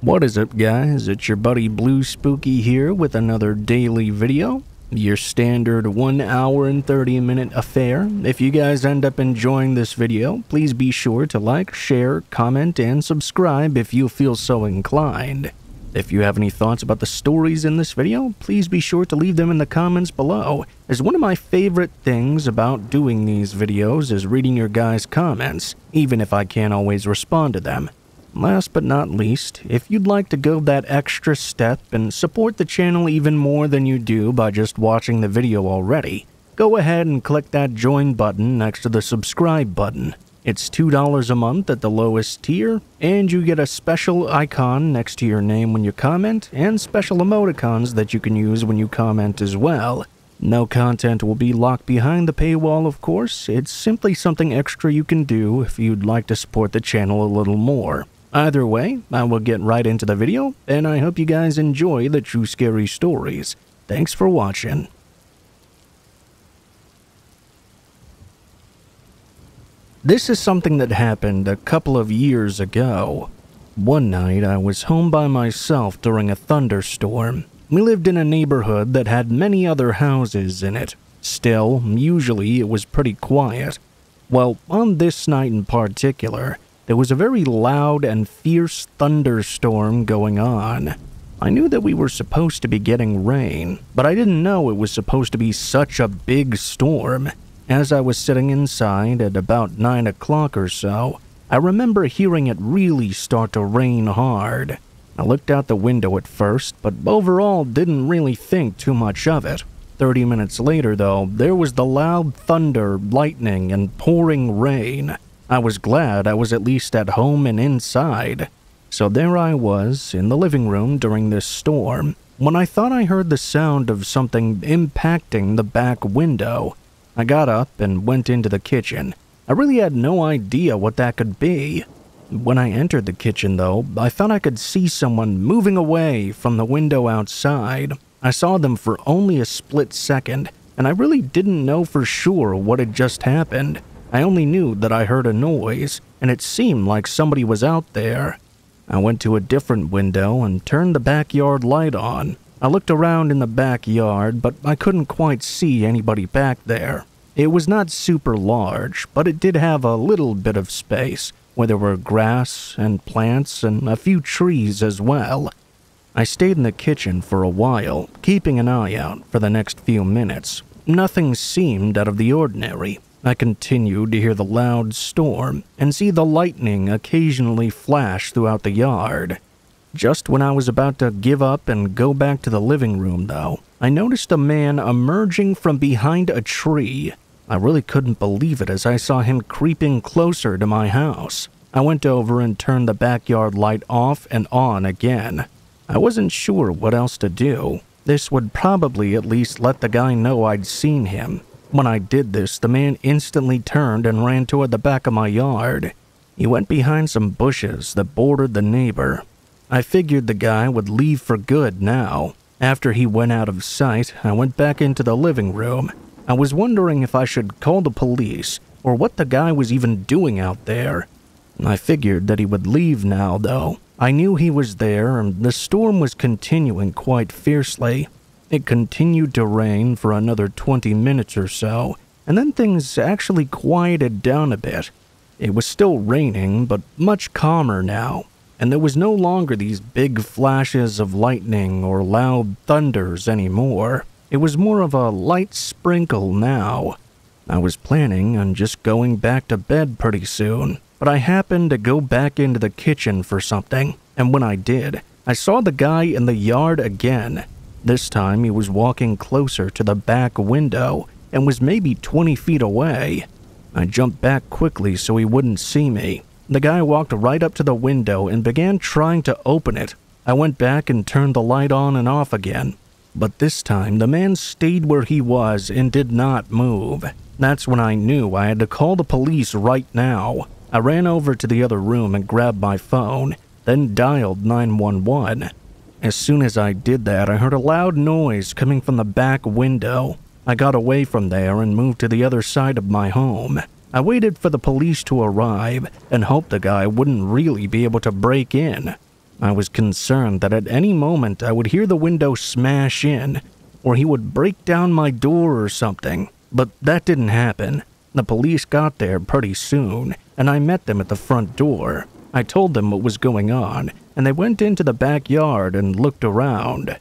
What is up, guys? It's your buddy Blue Spooky here with another daily video. Your standard 1 hour and 30-minute affair. If you guys end up enjoying this video, please be sure to like, share, comment, and subscribe if you feel so inclined. If you have any thoughts about the stories in this video, please be sure to leave them in the comments below, as one of my favorite things about doing these videos is reading your guys' comments, even if I can't always respond to them. Last but not least, if you'd like to go that extra step and support the channel even more than you do by just watching the video already, go ahead and click that join button next to the subscribe button. It's $2 a month at the lowest tier, and you get a special icon next to your name when you comment, and special emoticons that you can use when you comment as well. No content will be locked behind the paywall, of course. It's simply something extra you can do if you'd like to support the channel a little more. Either way, I will get right into the video, and I hope you guys enjoy the true scary stories. Thanks for watching. This is something that happened a couple of years ago. One night, I was home by myself during a thunderstorm. We lived in a neighborhood that had many other houses in it. Still, usually it was pretty quiet. Well, on this night in particular, there was a very loud and fierce thunderstorm going on. I knew that we were supposed to be getting rain, but I didn't know it was supposed to be such a big storm. As I was sitting inside at about 9 o'clock or so, I remember hearing it really start to rain hard. I looked out the window at first, but overall didn't really think too much of it. 30 minutes later, though, there was the loud thunder, lightning, and pouring rain. I was glad I was at least at home and inside. So there I was, in the living room during this storm, when I thought I heard the sound of something impacting the back window. I got up and went into the kitchen. I really had no idea what that could be. When I entered the kitchen, though, I thought I could see someone moving away from the window outside. I saw them for only a split second, and I really didn't know for sure what had just happened. I only knew that I heard a noise, and it seemed like somebody was out there. I went to a different window and turned the backyard light on. I looked around in the backyard, but I couldn't quite see anybody back there. It was not super large, but it did have a little bit of space, where there were grass and plants and a few trees as well. I stayed in the kitchen for a while, keeping an eye out for the next few minutes. Nothing seemed out of the ordinary. I continued to hear the loud storm and see the lightning occasionally flash throughout the yard. Just when I was about to give up and go back to the living room, though, I noticed a man emerging from behind a tree. I really couldn't believe it as I saw him creeping closer to my house. I went over and turned the backyard light off and on again. I wasn't sure what else to do. This would probably at least let the guy know I'd seen him. When I did this, the man instantly turned and ran toward the back of my yard. He went behind some bushes that bordered the neighbor. I figured the guy would leave for good now. After he went out of sight, I went back into the living room. I was wondering if I should call the police or what the guy was even doing out there. I figured that he would leave now, though. I knew he was there, and the storm was continuing quite fiercely. It continued to rain for another 20 minutes or so, and then things actually quieted down a bit. It was still raining, but much calmer now, and there was no longer these big flashes of lightning or loud thunders anymore. It was more of a light sprinkle now. I was planning on just going back to bed pretty soon, but I happened to go back into the kitchen for something, and when I did, I saw the guy in the yard again. This time he was walking closer to the back window and was maybe 20 feet away. I jumped back quickly so he wouldn't see me. The guy walked right up to the window and began trying to open it. I went back and turned the light on and off again. But this time the man stayed where he was and did not move. That's when I knew I had to call the police right now. I ran over to the other room and grabbed my phone, then dialed 911. As soon as I did that, I heard a loud noise coming from the back window. I got away from there and moved to the other side of my home. I waited for the police to arrive and hoped the guy wouldn't really be able to break in. I was concerned that at any moment I would hear the window smash in, or he would break down my door or something, but that didn't happen. The police got there pretty soon, and I met them at the front door. I told them what was going on, and they went into the backyard and looked around.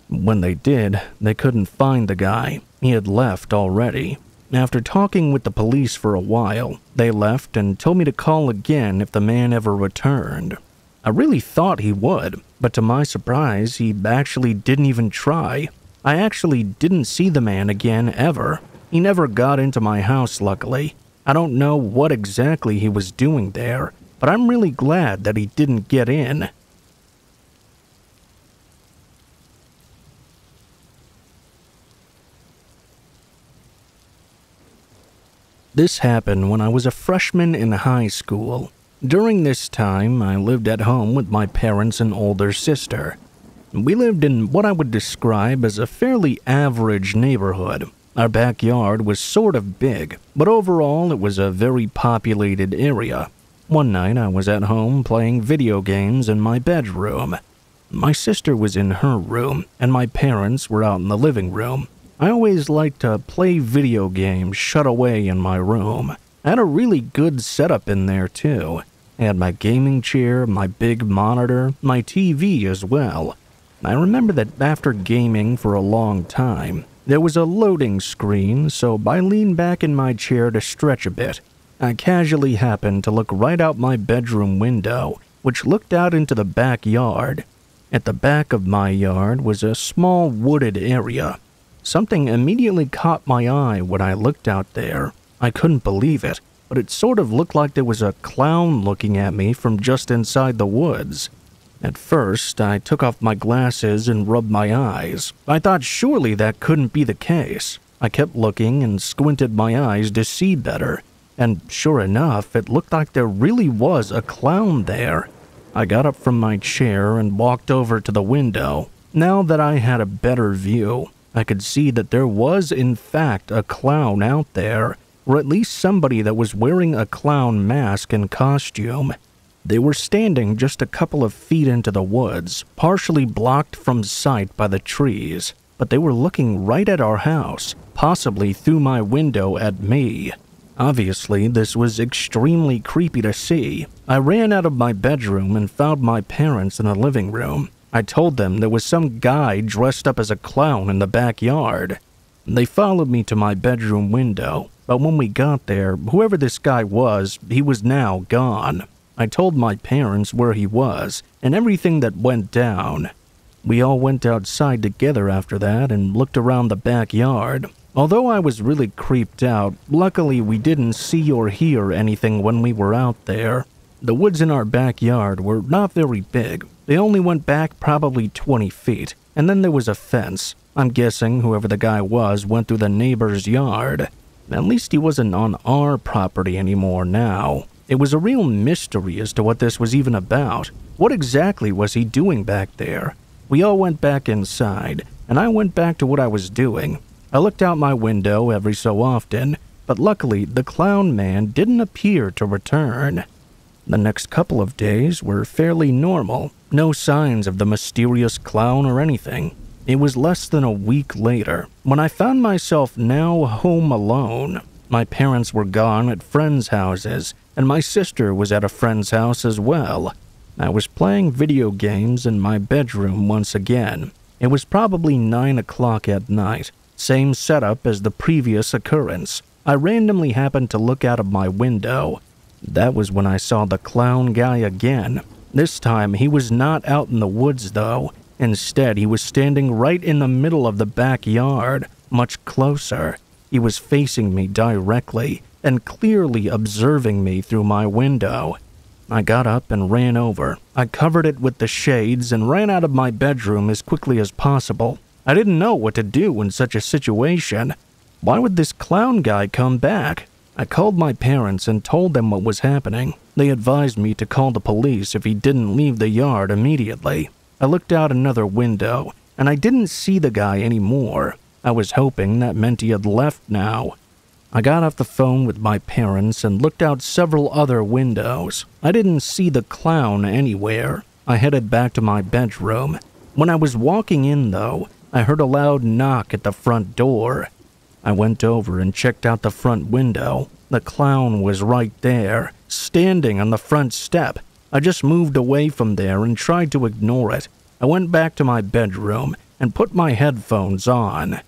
When they did, they couldn't find the guy. He had left already. After talking with the police for a while, they left and told me to call again if the man ever returned. I really thought he would, but to my surprise, he actually didn't even try. I actually didn't see the man again ever. He never got into my house, luckily. I don't know what exactly he was doing there, but I'm really glad that he didn't get in. This happened when I was a freshman in high school. During this time, I lived at home with my parents and older sister. We lived in what I would describe as a fairly average neighborhood. Our backyard was sort of big, but overall it was a very populated area. One night I was at home playing video games in my bedroom. My sister was in her room, and my parents were out in the living room. I always liked to play video games shut away in my room. I had a really good setup in there too. I had my gaming chair, my big monitor, my TV as well. I remember that after gaming for a long time, there was a loading screen, so I leaned back in my chair to stretch a bit. I casually happened to look right out my bedroom window, which looked out into the backyard. At the back of my yard was a small wooded area. Something immediately caught my eye when I looked out there. I couldn't believe it, but it sort of looked like there was a clown looking at me from just inside the woods. At first, I took off my glasses and rubbed my eyes. I thought surely that couldn't be the case. I kept looking and squinted my eyes to see better, and sure enough, it looked like there really was a clown there. I got up from my chair and walked over to the window. Now that I had a better view, I could see that there was in fact a clown out there, or at least somebody that was wearing a clown mask and costume. They were standing just a couple of feet into the woods, partially blocked from sight by the trees, but they were looking right at our house, possibly through my window at me. Obviously, this was extremely creepy to see. I ran out of my bedroom and found my parents in the living room. I told them there was some guy dressed up as a clown in the backyard. They followed me to my bedroom window, but when we got there, whoever this guy was, he was now gone. I told my parents where he was and everything that went down. We all went outside together after that and looked around the backyard. Although I was really creeped out, luckily we didn't see or hear anything when we were out there. The woods in our backyard were not very big. They only went back probably 20 feet, and then there was a fence. I'm guessing whoever the guy was went through the neighbor's yard. At least he wasn't on our property anymore now. It was a real mystery as to what this was even about. What exactly was he doing back there? We all went back inside, and I went back to what I was doing. I looked out my window every so often, but luckily the clown man didn't appear to return. The next couple of days were fairly normal. No signs of the mysterious clown or anything. It was less than a week later when I found myself now home alone. My parents were gone at friends' houses, and my sister was at a friend's house as well. I was playing video games in my bedroom once again. It was probably 9 o'clock at night. Same setup as the previous occurrence. I randomly happened to look out of my window. That was when I saw the clown guy again. This time, he was not out in the woods though. Instead, he was standing right in the middle of the backyard, much closer. He was facing me directly and clearly observing me through my window. I got up and ran over. I covered it with the shades and ran out of my bedroom as quickly as possible. I didn't know what to do in such a situation. Why would this clown guy come back? I called my parents and told them what was happening. They advised me to call the police if he didn't leave the yard immediately. I looked out another window, and I didn't see the guy anymore. I was hoping that meant he had left now. I got off the phone with my parents and looked out several other windows. I didn't see the clown anywhere. I headed back to my bedroom. When I was walking in, though, I heard a loud knock at the front door. I went over and checked out the front window. The clown was right there, standing on the front step. I just moved away from there and tried to ignore it. I went back to my bedroom and put my headphones on.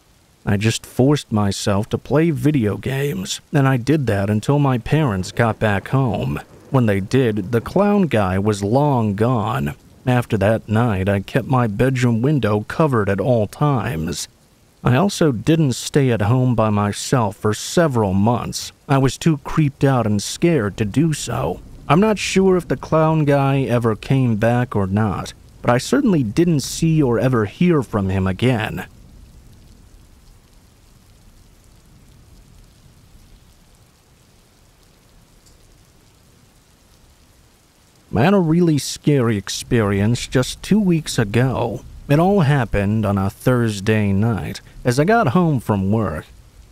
I just forced myself to play video games, and I did that until my parents got back home. When they did, the clown guy was long gone. After that night, I kept my bedroom window covered at all times. I also didn't stay at home by myself for several months. I was too creeped out and scared to do so. I'm not sure if the clown guy ever came back or not, but I certainly didn't see or ever hear from him again. I had a really scary experience just 2 weeks ago. It all happened on a Thursday night as I got home from work.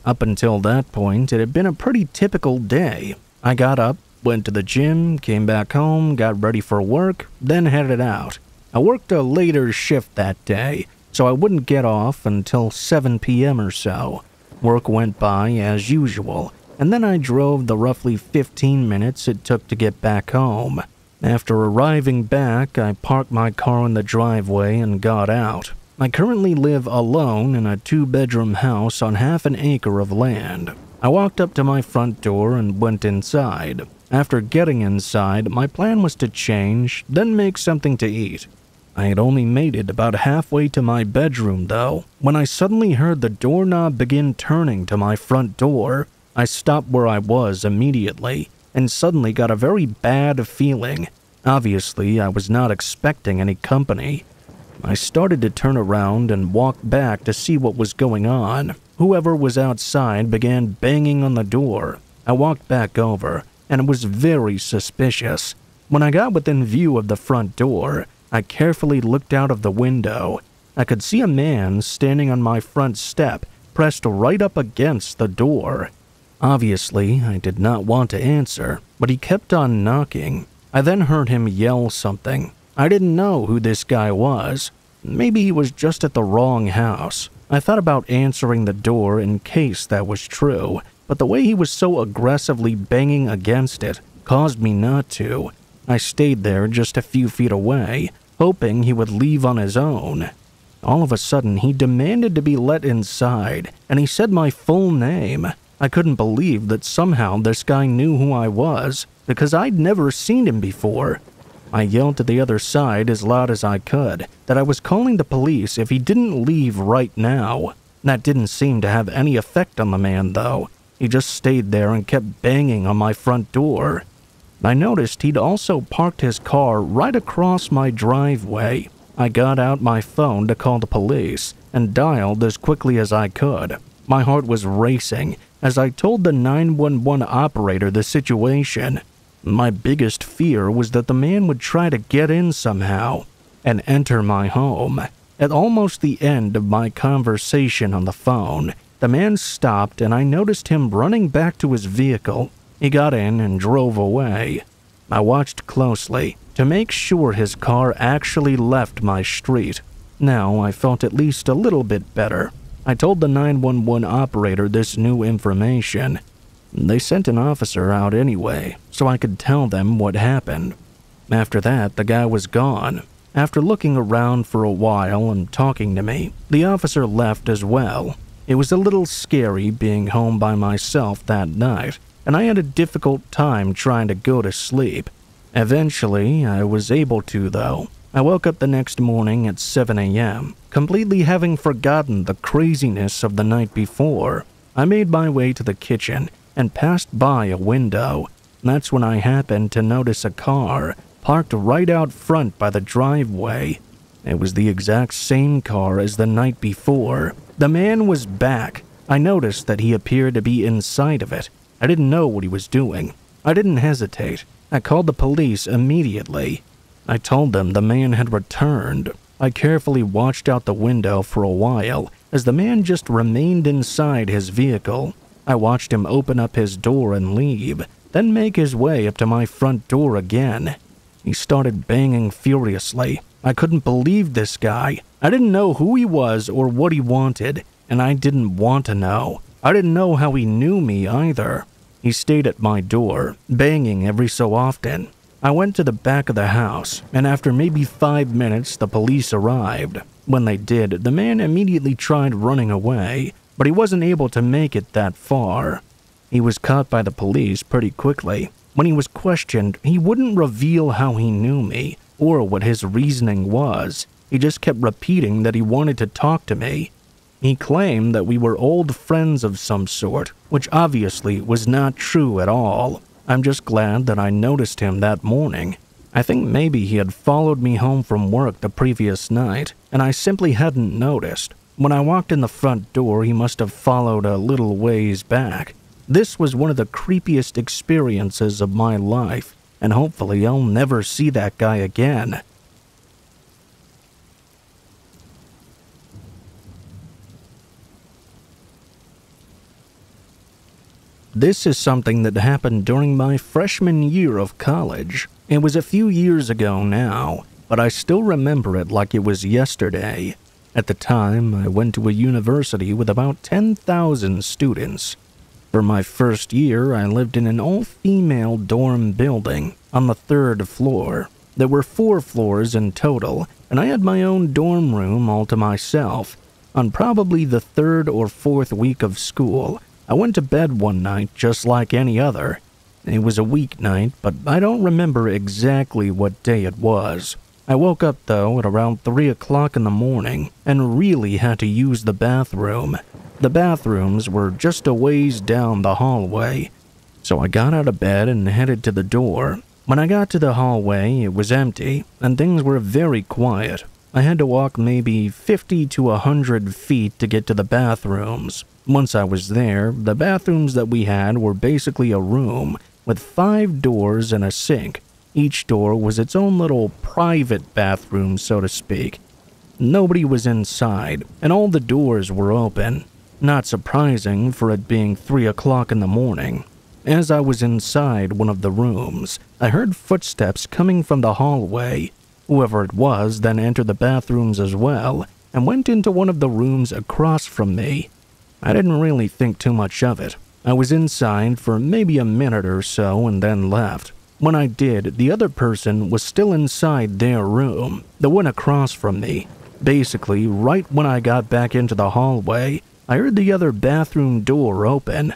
Up until that point, it had been a pretty typical day. I got up, went to the gym, came back home, got ready for work, then headed out. I worked a later shift that day, so I wouldn't get off until 7 p.m. or so. Work went by as usual, and then I drove the roughly 15 minutes it took to get back home. After arriving back, I parked my car in the driveway and got out. I currently live alone in a 2-bedroom house on half an acre of land. I walked up to my front door and went inside. After getting inside, my plan was to change, then make something to eat. I had only made it about halfway to my bedroom, though, when I suddenly heard the doorknob begin turning to my front door. I stopped where I was immediately, and suddenly got a very bad feeling. Obviously, I was not expecting any company. I started to turn around and walk back to see what was going on. Whoever was outside began banging on the door. I walked back over, and it was very suspicious. When I got within view of the front door, I carefully looked out of the window. I could see a man standing on my front step, pressed right up against the door. Obviously, I did not want to answer, but he kept on knocking. I then heard him yell something. I didn't know who this guy was. Maybe he was just at the wrong house. I thought about answering the door in case that was true, but the way he was so aggressively banging against it caused me not to. I stayed there just a few feet away, hoping he would leave on his own. All of a sudden, he demanded to be let inside, and he said my full name. I couldn't believe that somehow this guy knew who I was, because I'd never seen him before. I yelled to the other side as loud as I could that I was calling the police if he didn't leave right now. That didn't seem to have any effect on the man, though. He just stayed there and kept banging on my front door. I noticed he'd also parked his car right across my driveway. I got out my phone to call the police and dialed as quickly as I could. My heart was racing as I told the 911 operator the situation. My biggest fear was that the man would try to get in somehow and enter my home. At almost the end of my conversation on the phone, the man stopped and I noticed him running back to his vehicle. He got in and drove away. I watched closely to make sure his car actually left my street. Now I felt at least a little bit better. I told the 911 operator this new information. They sent an officer out anyway, so I could tell them what happened. After that, the guy was gone. After looking around for a while and talking to me, the officer left as well. It was a little scary being home by myself that night, and I had a difficult time trying to go to sleep. Eventually, I was able to, though. I woke up the next morning at 7 a.m., completely having forgotten the craziness of the night before. I made my way to the kitchen and passed by a window. That's when I happened to notice a car parked right out front by the driveway. It was the exact same car as the night before. The man was back. I noticed that he appeared to be inside of it. I didn't know what he was doing. I didn't hesitate. I called the police immediately. I told them the man had returned. I carefully watched out the window for a while as the man just remained inside his vehicle. I watched him open up his door and leave, then make his way up to my front door again. He started banging furiously. I couldn't believe this guy. I didn't know who he was or what he wanted, and I didn't want to know. I didn't know how he knew me either. He stayed at my door, banging every so often. I went to the back of the house, and after maybe 5 minutes, the police arrived. When they did, the man immediately tried running away, but he wasn't able to make it that far. He was caught by the police pretty quickly. When he was questioned, he wouldn't reveal how he knew me or what his reasoning was. He just kept repeating that he wanted to talk to me. He claimed that we were old friends of some sort, which obviously was not true at all. I'm just glad that I noticed him that morning. I think maybe he had followed me home from work the previous night, and I simply hadn't noticed. When I walked in the front door, he must have followed a little ways back. This was one of the creepiest experiences of my life, and hopefully I'll never see that guy again. This is something that happened during my freshman year of college. It was a few years ago now, but I still remember it like it was yesterday. At the time, I went to a university with about 10,000 students. For my first year, I lived in an all-female dorm building on the 3rd floor. There were 4 floors in total, and I had my own dorm room all to myself. On probably the 3rd or 4th week of school, I went to bed one night just like any other. It was a weeknight, but I don't remember exactly what day it was. I woke up, though, at around 3 o'clock in the morning and really had to use the bathroom. The bathrooms were just a ways down the hallway, so I got out of bed and headed to the door. When I got to the hallway, it was empty, and things were very quiet. I had to walk maybe 50 to 100 feet to get to the bathrooms. Once I was there, the bathrooms that we had were basically a room with 5 doors and a sink. Each door was its own little private bathroom, so to speak. Nobody was inside, and all the doors were open. Not surprising for it being 3 o'clock in the morning. As I was inside one of the rooms, I heard footsteps coming from the hallway. Whoever it was then entered the bathrooms as well and went into one of the rooms across from me. I didn't really think too much of it. I was inside for maybe a minute or so and then left. When I did, the other person was still inside their room, the one across from me. Basically, right when I got back into the hallway, I heard the other bathroom door open.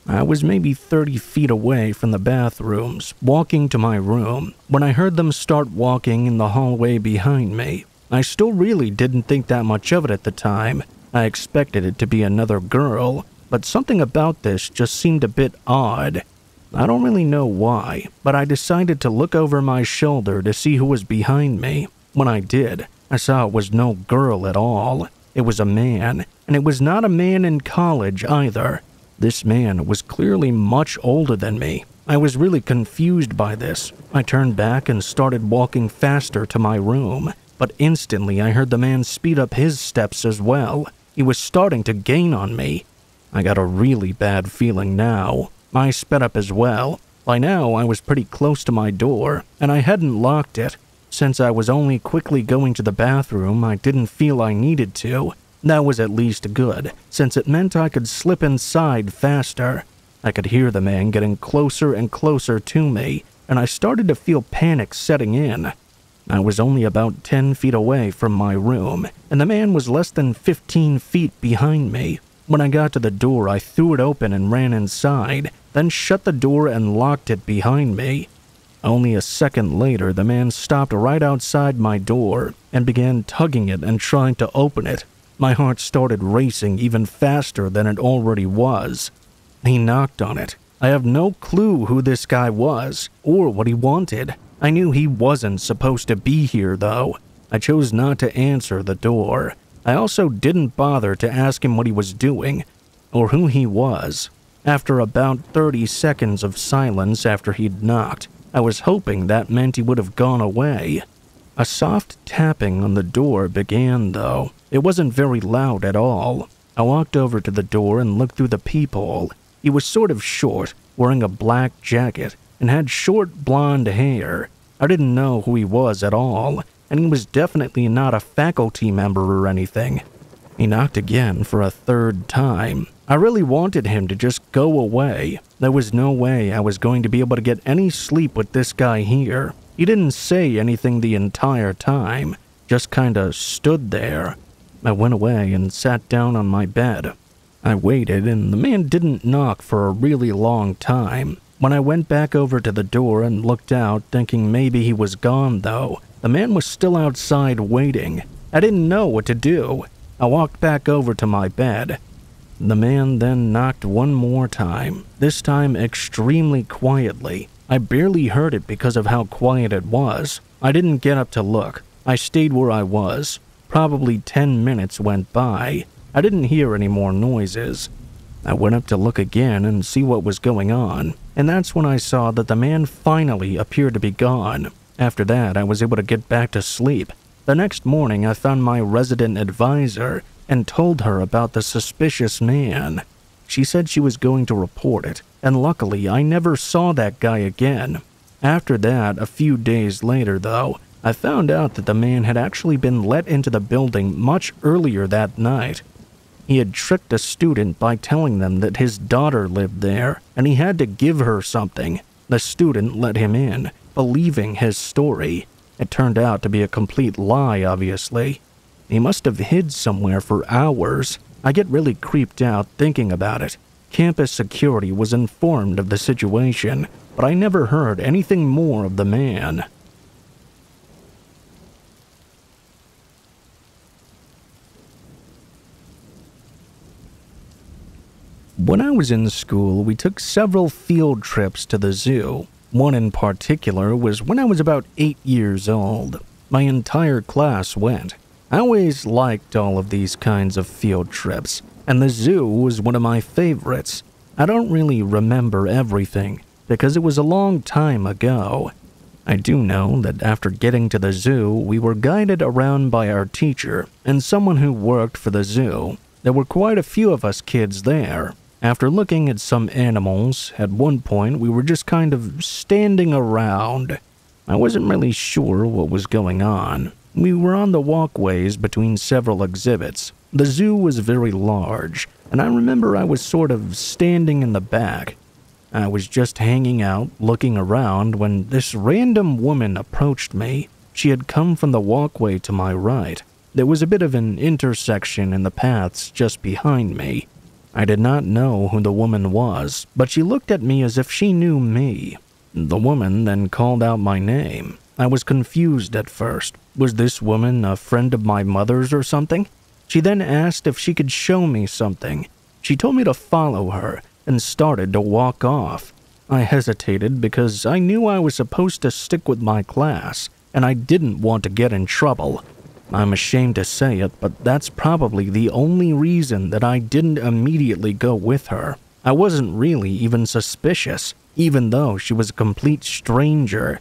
I was maybe 30 feet away from the bathrooms, walking to my room, when I heard them start walking in the hallway behind me. I still really didn't think that much of it at the time. I expected it to be another girl, but something about this just seemed a bit odd. I don't really know why, but I decided to look over my shoulder to see who was behind me. When I did, I saw it was no girl at all. It was a man, and it was not a man in college either. This man was clearly much older than me. I was really confused by this. I turned back and started walking faster to my room, but instantly I heard the man speed up his steps as well. He was starting to gain on me. I got a really bad feeling now. I sped up as well. By now, I was pretty close to my door, and I hadn't locked it. Since I was only quickly going to the bathroom, I didn't feel I needed to. That was at least good, since it meant I could slip inside faster. I could hear the man getting closer and closer to me, and I started to feel panic setting in. I was only about 10 feet away from my room, and the man was less than 15 feet behind me. When I got to the door, I threw it open and ran inside, then shut the door and locked it behind me. Only a second later, the man stopped right outside my door and began tugging it and trying to open it. My heart started racing even faster than it already was. He knocked on it. I have no clue who this guy was or what he wanted. I knew he wasn't supposed to be here, though. I chose not to answer the door. I also didn't bother to ask him what he was doing or who he was. After about 30 seconds of silence after he'd knocked, I was hoping that meant he would have gone away. A soft tapping on the door began, though. It wasn't very loud at all. I walked over to the door and looked through the peephole. He was sort of short, wearing a black jacket, and had short blonde hair. I didn't know who he was at all, and he was definitely not a faculty member or anything. He knocked again for a third time. I really wanted him to just go away. There was no way I was going to be able to get any sleep with this guy here. He didn't say anything the entire time, just kinda stood there. I went away and sat down on my bed. I waited, and the man didn't knock for a really long time. When I went back over to the door and looked out, thinking maybe he was gone though, the man was still outside waiting. I didn't know what to do. I walked back over to my bed. The man then knocked one more time, this time extremely quietly. I barely heard it because of how quiet it was. I didn't get up to look. I stayed where I was. Probably 10 minutes went by. I didn't hear any more noises. I went up to look again and see what was going on, and that's when I saw that the man finally appeared to be gone. After that, I was able to get back to sleep. The next morning, I found my resident advisor and told her about the suspicious man. She said she was going to report it, and luckily I never saw that guy again. After that, a few days later though, I found out that the man had actually been let into the building much earlier that night. He had tricked a student by telling them that his daughter lived there, and he had to give her something. The student let him in, believing his story. It turned out to be a complete lie, obviously. He must have hid somewhere for hours. I get really creeped out thinking about it. Campus security was informed of the situation, but I never heard anything more of the man. When I was in school, we took several field trips to the zoo. One in particular was when I was about 8 years old. My entire class went. I always liked all of these kinds of field trips, and the zoo was one of my favorites. I don't really remember everything, because it was a long time ago. I do know that after getting to the zoo, we were guided around by our teacher and someone who worked for the zoo. There were quite a few of us kids there. After looking at some animals, at one point we were just kind of standing around. I wasn't really sure what was going on. We were on the walkways between several exhibits. The zoo was very large, and I remember I was sort of standing in the back. I was just hanging out, looking around, when this random woman approached me. She had come from the walkway to my right. There was a bit of an intersection in the paths just behind me. I did not know who the woman was, but she looked at me as if she knew me. The woman then called out my name. I was confused at first. Was this woman a friend of my mother's or something? She then asked if she could show me something. She told me to follow her and started to walk off. I hesitated because I knew I was supposed to stick with my class, and I didn't want to get in trouble. I'm ashamed to say it, but that's probably the only reason that I didn't immediately go with her. I wasn't really even suspicious, even though she was a complete stranger.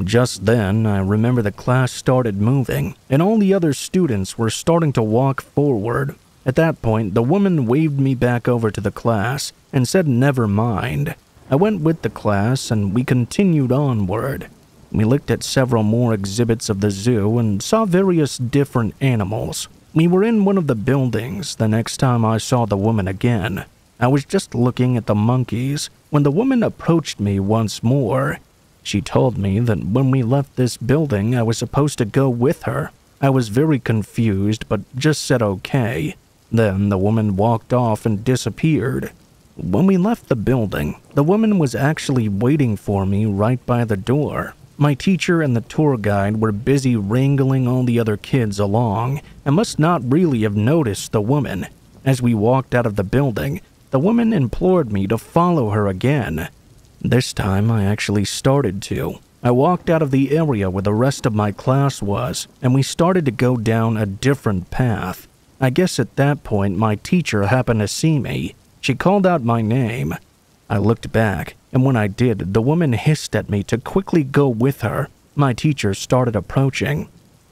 Just then, I remember the class started moving, and all the other students were starting to walk forward. At that point, the woman waved me back over to the class and said never mind. I went with the class and we continued onward. We looked at several more exhibits of the zoo and saw various different animals. We were in one of the buildings the next time I saw the woman again. I was just looking at the monkeys when the woman approached me once more. She told me that when we left this building, I was supposed to go with her. I was very confused, but just said okay. Then the woman walked off and disappeared. When we left the building, the woman was actually waiting for me right by the door. My teacher and the tour guide were busy wrangling all the other kids along and must not really have noticed the woman. As we walked out of the building, the woman implored me to follow her again. This time I actually started to. I walked out of the area where the rest of my class was, and we started to go down a different path. I guess at that point my teacher happened to see me. She called out my name. I looked back, and when I did, the woman hissed at me to quickly go with her. My teacher started approaching.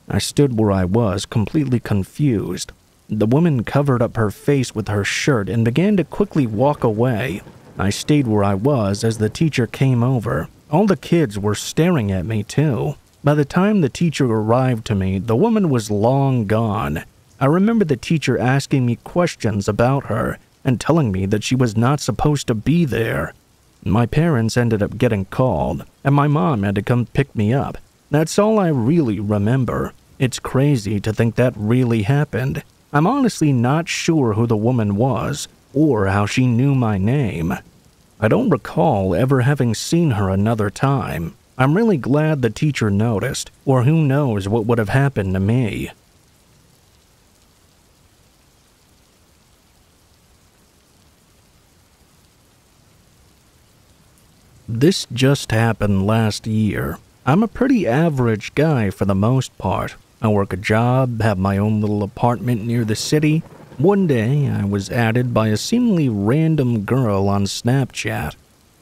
I stood where I was, completely confused. The woman covered up her face with her shirt and began to quickly walk away. I stayed where I was as the teacher came over. All the kids were staring at me too. By the time the teacher arrived to me, the woman was long gone. I remember the teacher asking me questions about her and telling me that she was not supposed to be there. My parents ended up getting called, and my mom had to come pick me up. That's all I really remember. It's crazy to think that really happened. I'm honestly not sure who the woman was or how she knew my name. I don't recall ever having seen her another time. I'm really glad the teacher noticed, or who knows what would have happened to me. This just happened last year. I'm a pretty average guy for the most part. I work a job, have my own little apartment near the city. One day, I was added by a seemingly random girl on Snapchat.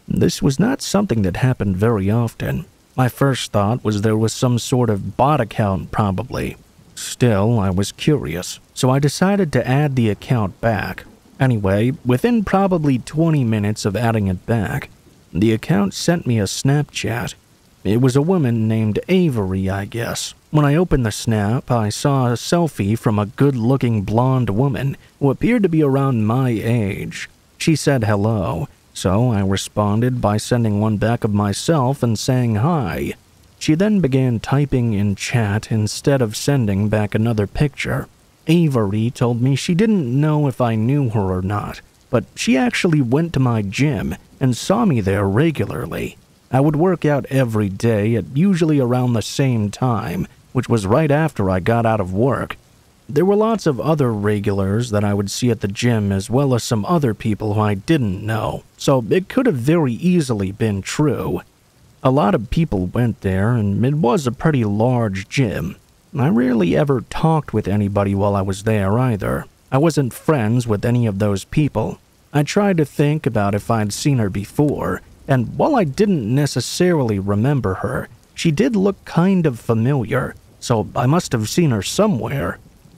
This was not something that happened very often. My first thought was there was some sort of bot account probably. Still, I was curious, so I decided to add the account back. Anyway, within probably 20 minutes of adding it back, the account sent me a Snapchat. It was a woman named Avery, I guess. When I opened the snap, I saw a selfie from a good-looking blonde woman who appeared to be around my age. She said hello, so I responded by sending one back of myself and saying hi. She then began typing in chat instead of sending back another picture. Avery told me she didn't know if I knew her or not, but she actually went to my gym and saw me there regularly. I would work out every day at usually around the same time, which was right after I got out of work. There were lots of other regulars that I would see at the gym as well as some other people who I didn't know, so it could have very easily been true. A lot of people went there, and it was a pretty large gym. I rarely ever talked with anybody while I was there either. I wasn't friends with any of those people. I tried to think about if I'd seen her before, and while I didn't necessarily remember her, she did look kind of familiar, so I must have seen her somewhere.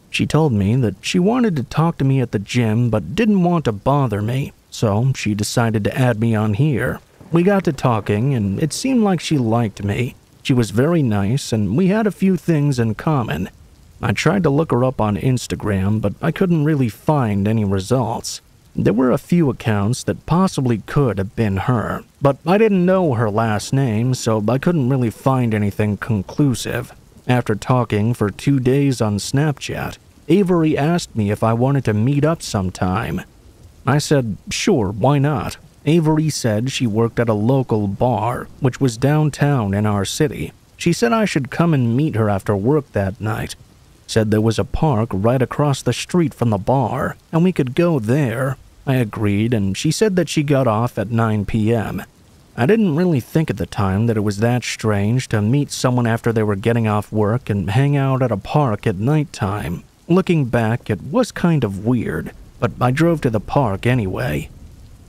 She told me that she wanted to talk to me at the gym but didn't want to bother me, so she decided to add me on here. We got to talking, and it seemed like she liked me. She was very nice, and we had a few things in common. I tried to look her up on Instagram, but I couldn't really find any results. There were a few accounts that possibly could have been her, but I didn't know her last name, so I couldn't really find anything conclusive. After talking for 2 days on Snapchat, Avery asked me if I wanted to meet up sometime. I said, sure, why not? Avery said she worked at a local bar, which was downtown in our city. She said I should come and meet her after work that night. Said there was a park right across the street from the bar, and we could go there. I agreed, and she said that she got off at 9 p.m. I didn't really think at the time that it was that strange to meet someone after they were getting off work and hang out at a park at nighttime. Looking back, it was kind of weird, but I drove to the park anyway.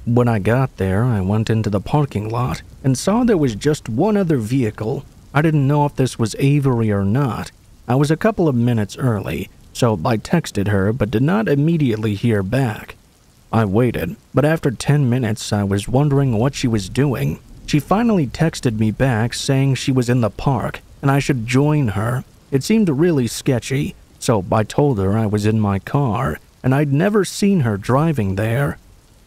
When I got there, I went into the parking lot and saw there was just one other vehicle. I didn't know if this was Avery or not. I was a couple of minutes early, so I texted her but did not immediately hear back. I waited, but after 10 minutes I was wondering what she was doing. She finally texted me back saying she was in the park and I should join her. It seemed really sketchy, so I told her I was in my car and I'd never seen her driving there.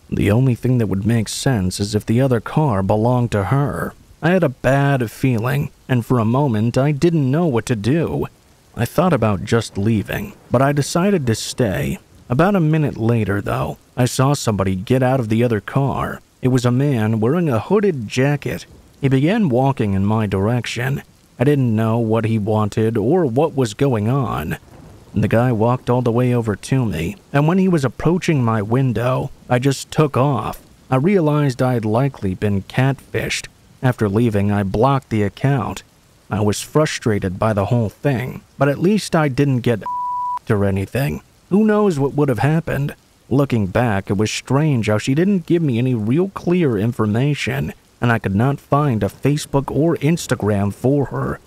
The only thing that would make sense is if the other car belonged to her. I had a bad feeling, and for a moment I didn't know what to do. I thought about just leaving, but I decided to stay. About a minute later, though, I saw somebody get out of the other car. It was a man wearing a hooded jacket. He began walking in my direction. I didn't know what he wanted or what was going on. The guy walked all the way over to me, and when he was approaching my window, I just took off. I realized I'd likely been catfished. After leaving, I blocked the account. I was frustrated by the whole thing, but at least I didn't get or anything. Who knows what would have happened? Looking back, it was strange how she didn't give me any real clear information, and I could not find a Facebook or Instagram for her.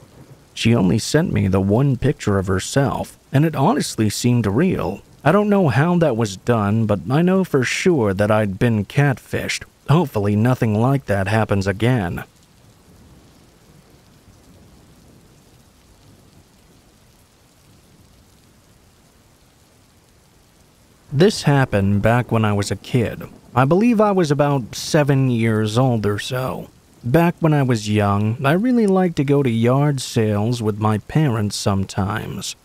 She only sent me the one picture of herself, and it honestly seemed real. I don't know how that was done, but I know for sure that I'd been catfished. Hopefully nothing like that happens again. This happened back when I was a kid. I believe I was about 7 years old or so. Back when I was young, I really liked to go to yard sales with my parents sometimes.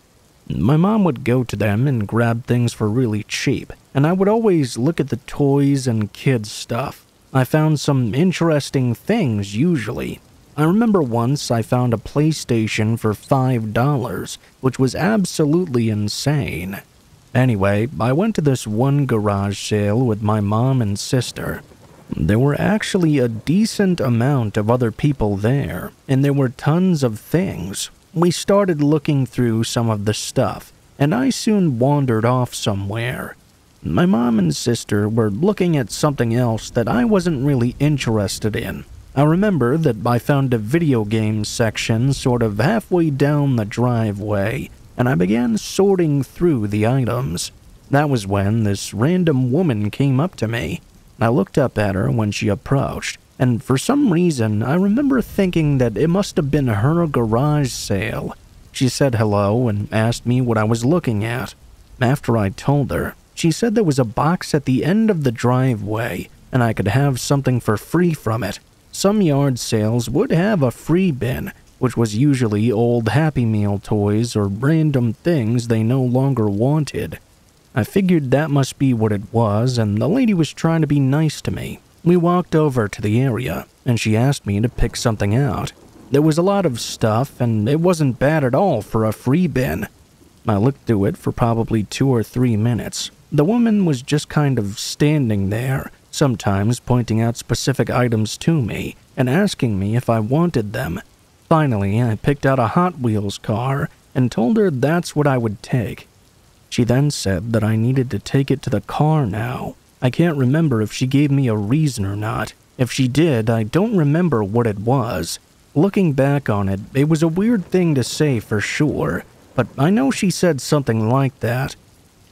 My mom would go to them and grab things for really cheap, and I would always look at the toys and kids stuff. I found some interesting things usually. I remember once I found a PlayStation for $5, which was absolutely insane. Anyway, I went to this one garage sale with my mom and sister. There were actually a decent amount of other people there, and there were tons of things. We started looking through some of the stuff, and I soon wandered off somewhere. My mom and sister were looking at something else that I wasn't really interested in. I remember that I found a video game section sort of halfway down the driveway, and I began sorting through the items. That was when this random woman came up to me. I looked up at her when she approached, and for some reason I remember thinking that it must have been her garage sale. She said hello and asked me what I was looking at. After I told her, she said there was a box at the end of the driveway, and I could have something for free from it. Some yard sales would have a free bin, which was usually old Happy Meal toys or random things they no longer wanted. I figured that must be what it was, and the lady was trying to be nice to me. We walked over to the area, and she asked me to pick something out. There was a lot of stuff, and it wasn't bad at all for a free bin. I looked through it for probably 2 or 3 minutes. The woman was just kind of standing there, sometimes pointing out specific items to me and asking me if I wanted them. Finally, I picked out a Hot Wheels car and told her that's what I would take. She then said that I needed to take it to the car now. I can't remember if she gave me a reason or not. If she did, I don't remember what it was. Looking back on it, it was a weird thing to say for sure, but I know she said something like that.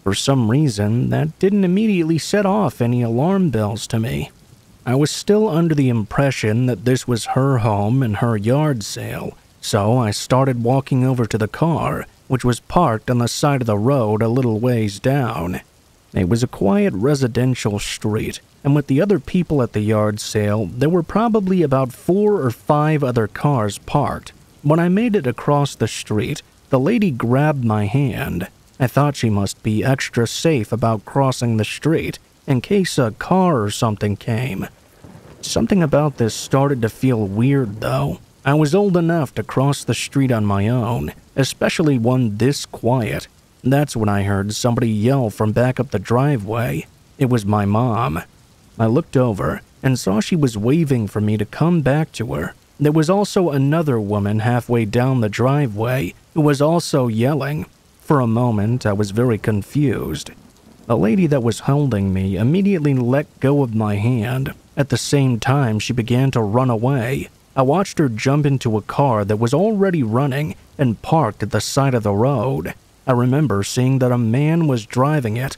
For some reason, that didn't immediately set off any alarm bells to me. I was still under the impression that this was her home and her yard sale, so I started walking over to the car, which was parked on the side of the road a little ways down. It was a quiet residential street, and with the other people at the yard sale, there were probably about 4 or 5 other cars parked. When I made it across the street, the lady grabbed my hand. I thought she must be extra safe about crossing the street in case a car or something came. Something about this started to feel weird, though. I was old enough to cross the street on my own, especially one this quiet. That's when I heard somebody yell from back up the driveway. It was my mom. I looked over and saw she was waving for me to come back to her. There was also another woman halfway down the driveway who was also yelling. For a moment, I was very confused. The lady that was holding me immediately let go of my hand. At the same time, she began to run away. I watched her jump into a car that was already running and parked at the side of the road. I remember seeing that a man was driving it.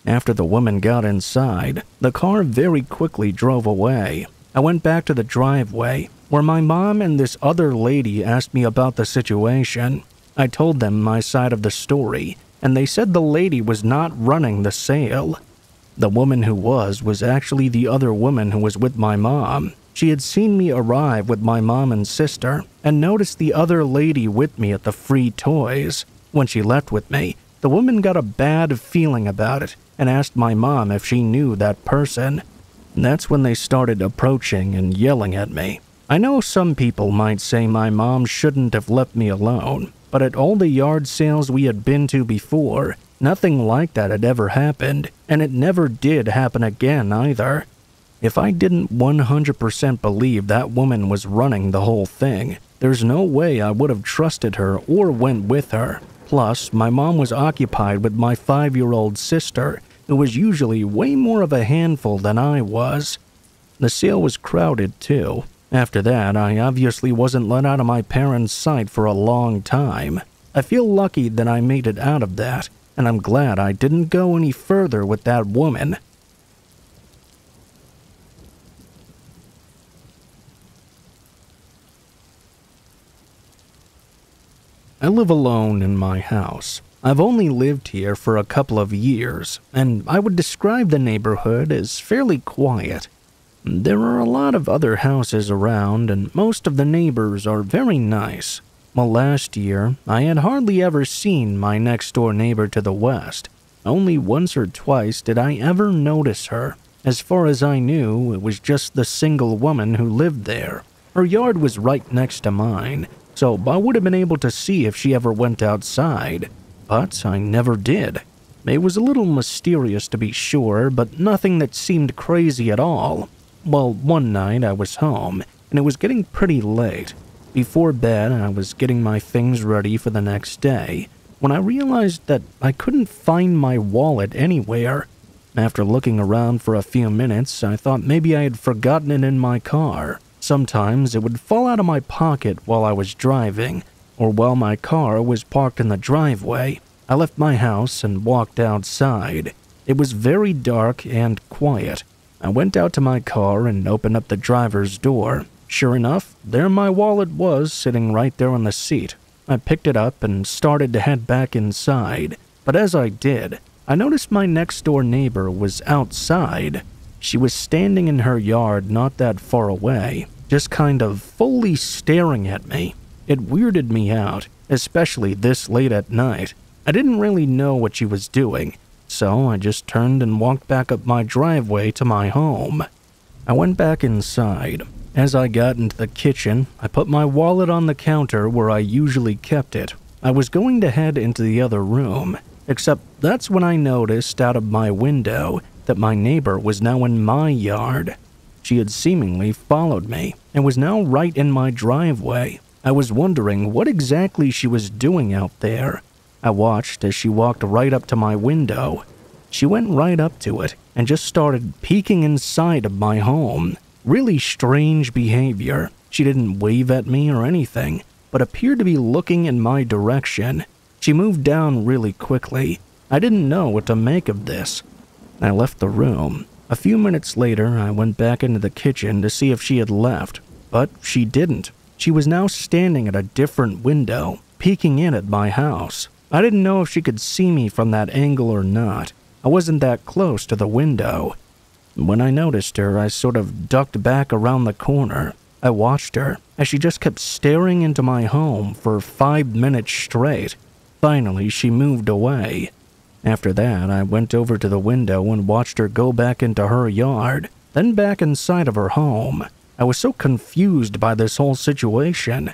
After the woman got inside, the car very quickly drove away. I went back to the driveway, where my mom and this other lady asked me about the situation. I told them my side of the story, and they said the lady was not running the sale. The woman who was actually the other woman who was with my mom. She had seen me arrive with my mom and sister, and noticed the other lady with me at the free toys. When she left with me, the woman got a bad feeling about it and asked my mom if she knew that person. That's when they started approaching and yelling at me. I know some people might say my mom shouldn't have left me alone, but at all the yard sales we had been to before, nothing like that had ever happened, and it never did happen again either. If I didn't 100% believe that woman was running the whole thing, there's no way I would have trusted her or went with her. Plus, my mom was occupied with my 5-year-old sister, who was usually way more of a handful than I was. The sale was crowded too. After that, I obviously wasn't let out of my parents' sight for a long time. I feel lucky that I made it out of that, and I'm glad I didn't go any further with that woman. I live alone in my house. I've only lived here for a couple of years, and I would describe the neighborhood as fairly quiet. There are a lot of other houses around, and most of the neighbors are very nice. Well, last year, I had hardly ever seen my next-door neighbor to the west. Only once or twice did I ever notice her. As far as I knew, it was just the single woman who lived there. Her yard was right next to mine, so I would have been able to see if she ever went outside. But I never did. It was a little mysterious to be sure, but nothing that seemed crazy at all. Well, one night I was home, and it was getting pretty late. Before bed, I was getting my things ready for the next day, when I realized that I couldn't find my wallet anywhere. After looking around for a few minutes, I thought maybe I had forgotten it in my car. Sometimes it would fall out of my pocket while I was driving, or while my car was parked in the driveway. I left my house and walked outside. It was very dark and quiet. I went out to my car and opened up the driver's door. Sure enough, there my wallet was sitting right there on the seat. I picked it up and started to head back inside, but as I did, I noticed my next-door neighbor was outside. She was standing in her yard not that far away, just kind of fully staring at me. It weirded me out, especially this late at night. I didn't really know what she was doing, so I just turned and walked back up my driveway to my home. I went back inside. As I got into the kitchen, I put my wallet on the counter where I usually kept it. I was going to head into the other room, except that's when I noticed out of my window that my neighbor was now in my yard. She had seemingly followed me and was now right in my driveway. I was wondering what exactly she was doing out there. I watched as she walked right up to my window. She went right up to it and just started peeking inside of my home. Really strange behavior. She didn't wave at me or anything, but appeared to be looking in my direction. She moved down really quickly. I didn't know what to make of this. I left the room. A few minutes later, I went back into the kitchen to see if she had left, but she didn't. She was now standing at a different window, peeking in at my house. I didn't know if she could see me from that angle or not. I wasn't that close to the window. When I noticed her, I sort of ducked back around the corner. I watched her as she just kept staring into my home for 5 minutes straight. Finally, she moved away. After that, I went over to the window and watched her go back into her yard, then back inside of her home. I was so confused by this whole situation.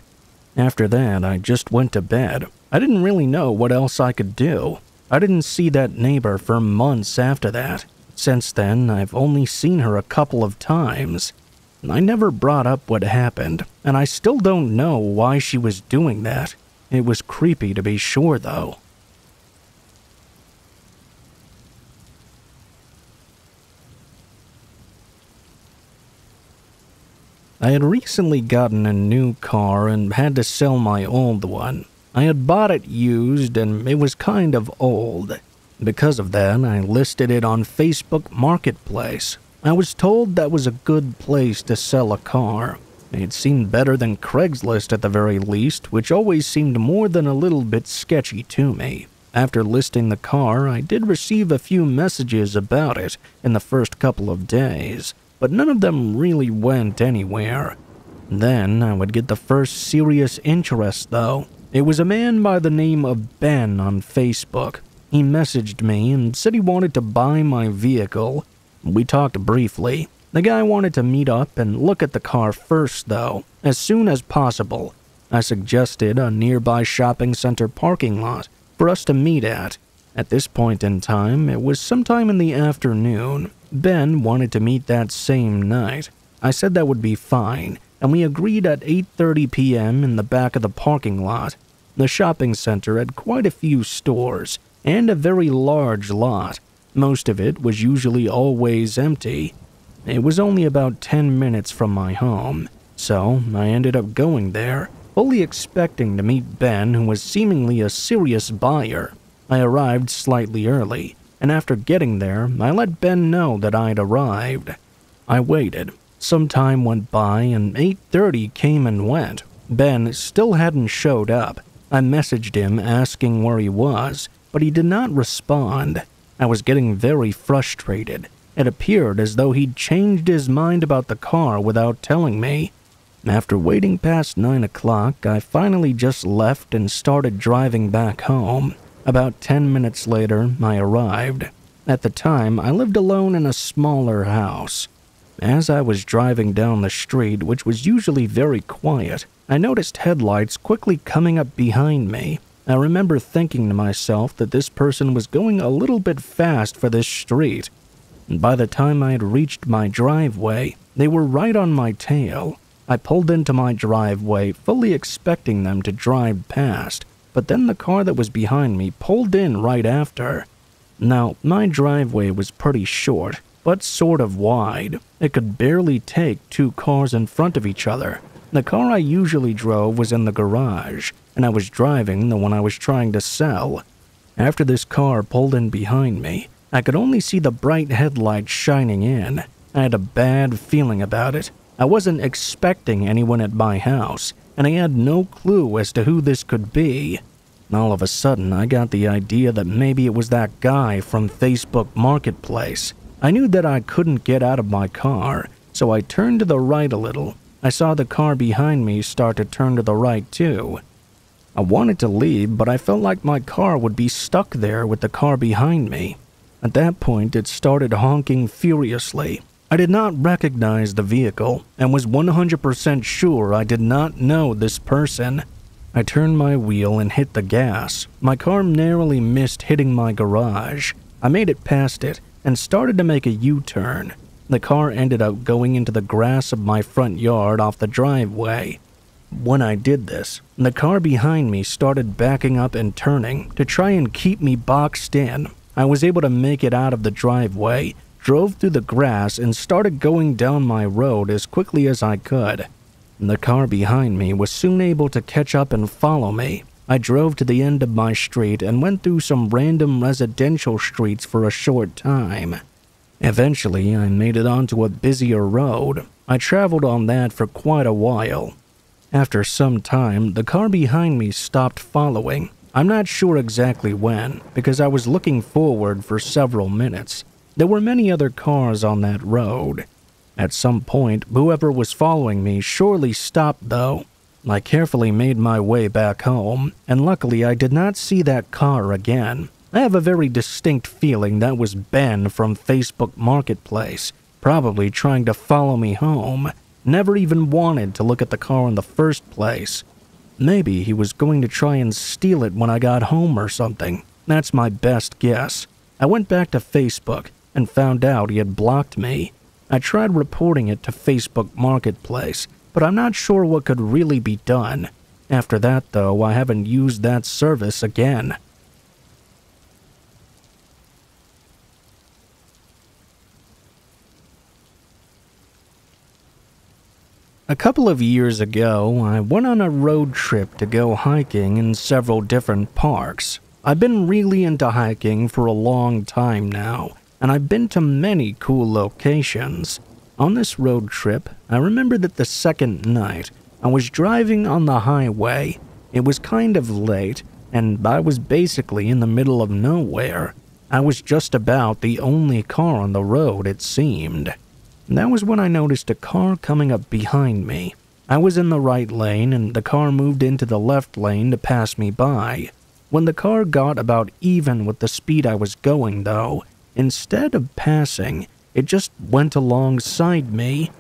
After that, I just went to bed. I didn't really know what else I could do. I didn't see that neighbor for months after that. Since then, I've only seen her a couple of times. I never brought up what happened, and I still don't know why she was doing that. It was creepy to be sure, though. I had recently gotten a new car and had to sell my old one. I had bought it used, and it was kind of old. Because of that, I listed it on Facebook Marketplace. I was told that was a good place to sell a car. It seemed better than Craigslist at the very least, which always seemed more than a little bit sketchy to me. After listing the car, I did receive a few messages about it in the first couple of days, but none of them really went anywhere. Then I would get the first serious interest, though. It was a man by the name of Ben on Facebook. He messaged me and said he wanted to buy my vehicle. We talked briefly. The guy wanted to meet up and look at the car first, though, as soon as possible. I suggested a nearby shopping center parking lot for us to meet at. At this point in time, it was sometime in the afternoon. Ben wanted to meet that same night. I said that would be fine, and we agreed at 8:30 p.m. in the back of the parking lot. The shopping center had quite a few stores and a very large lot. Most of it was usually always empty. It was only about 10 minutes from my home, so I ended up going there, fully expecting to meet Ben, who was seemingly a serious buyer. I arrived slightly early, and after getting there, I let Ben know that I'd arrived. I waited. Some time went by and 8:30 came and went. Ben still hadn't showed up. I messaged him asking where he was. but he did not respond. I was getting very frustrated. It appeared as though he'd changed his mind about the car without telling me. After waiting past 9 o'clock, I finally just left and started driving back home. About 10 minutes later, I arrived. At the time, I lived alone in a smaller house. As I was driving down the street, which was usually very quiet, I noticed headlights quickly coming up behind me. I remember thinking to myself that this person was going a little bit fast for this street. And by the time I had reached my driveway, they were right on my tail. I pulled into my driveway, fully expecting them to drive past, but then the car that was behind me pulled in right after. Now, my driveway was pretty short, but sort of wide. It could barely take 2 cars in front of each other. The car I usually drove was in the garage, and I was driving the one I was trying to sell. After this car pulled in behind me, I could only see the bright headlights shining in. I had a bad feeling about it. I wasn't expecting anyone at my house, and I had no clue as to who this could be. All of a sudden, I got the idea that maybe it was that guy from Facebook Marketplace. I knew that I couldn't get out of my car, so I turned to the right a little. I saw the car behind me start to turn to the right too. I wanted to leave, but I felt like my car would be stuck there with the car behind me. At that point, it started honking furiously. I did not recognize the vehicle and was 100% sure I did not know this person. I turned my wheel and hit the gas. My car narrowly missed hitting my garage. I made it past it and started to make a U-turn. The car ended up going into the grass of my front yard off the driveway. When I did this, the car behind me started backing up and turning to try and keep me boxed in. I was able to make it out of the driveway, drove through the grass, and started going down my road as quickly as I could. The car behind me was soon able to catch up and follow me. I drove to the end of my street and went through some random residential streets for a short time. Eventually, I made it onto a busier road. I traveled on that for quite a while. After some time, the car behind me stopped following. I'm not sure exactly when, because I was looking forward for several minutes. There were many other cars on that road. At some point, whoever was following me surely stopped though. I carefully made my way back home, and luckily I did not see that car again. I have a very distinct feeling that was Ben from Facebook Marketplace, probably trying to follow me home. Never even wanted to look at the car in the first place. Maybe he was going to try and steal it when I got home or something. That's my best guess. I went back to Facebook and found out he had blocked me. I tried reporting it to Facebook Marketplace, but I'm not sure what could really be done. After that, though, I haven't used that service again. A couple of years ago, I went on a road trip to go hiking in several different parks. I've been really into hiking for a long time now, and I've been to many cool locations. On this road trip, I remember that the second night, I was driving on the highway. It was kind of late, and I was basically in the middle of nowhere. I was just about the only car on the road, it seemed. That was when I noticed a car coming up behind me. I was in the right lane, and the car moved into the left lane to pass me by. When the car got about even with the speed I was going, though, instead of passing, it just went alongside me.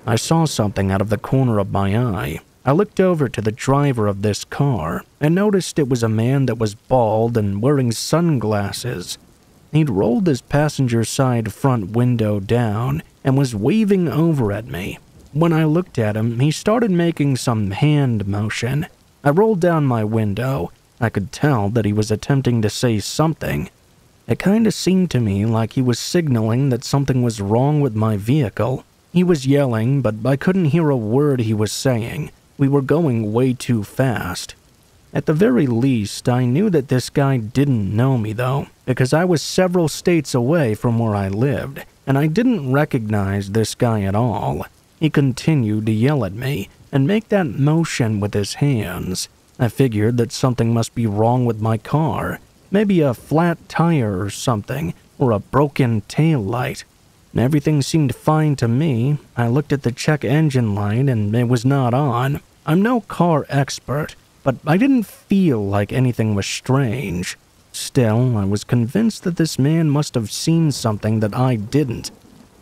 I saw something out of the corner of my eye. I looked over to the driver of this car and noticed it was a man that was bald and wearing sunglasses. He'd rolled his passenger side front window down and was waving over at me. When I looked at him, he started making some hand motion. I rolled down my window. I could tell that he was attempting to say something. It kinda seemed to me like he was signaling that something was wrong with my vehicle. He was yelling, but I couldn't hear a word he was saying. We were going way too fast. At the very least, I knew that this guy didn't know me though, because I was several states away from where I lived, and I didn't recognize this guy at all. He continued to yell at me and make that motion with his hands. I figured that something must be wrong with my car. maybe a flat tire or something, or a broken tail light. Everything seemed fine to me. I looked at the check engine light and it was not on. I'm no car expert, but I didn't feel like anything was strange. Still, I was convinced that this man must have seen something that I didn't.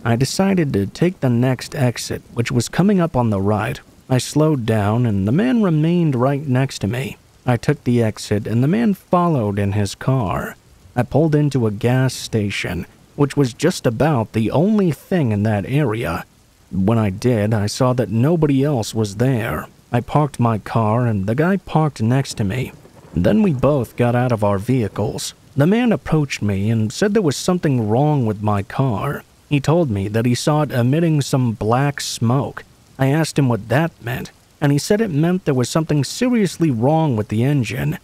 I decided to take the next exit, which was coming up on the right. I slowed down and the man remained right next to me. I took the exit and the man followed in his car. I pulled into a gas station, which was just about the only thing in that area. When I did, I saw that nobody else was there. I parked my car and the guy parked next to me. Then we both got out of our vehicles. The man approached me and said there was something wrong with my car. He told me that he saw it emitting some black smoke. I asked him what that meant, and he said it meant there was something seriously wrong with the engine.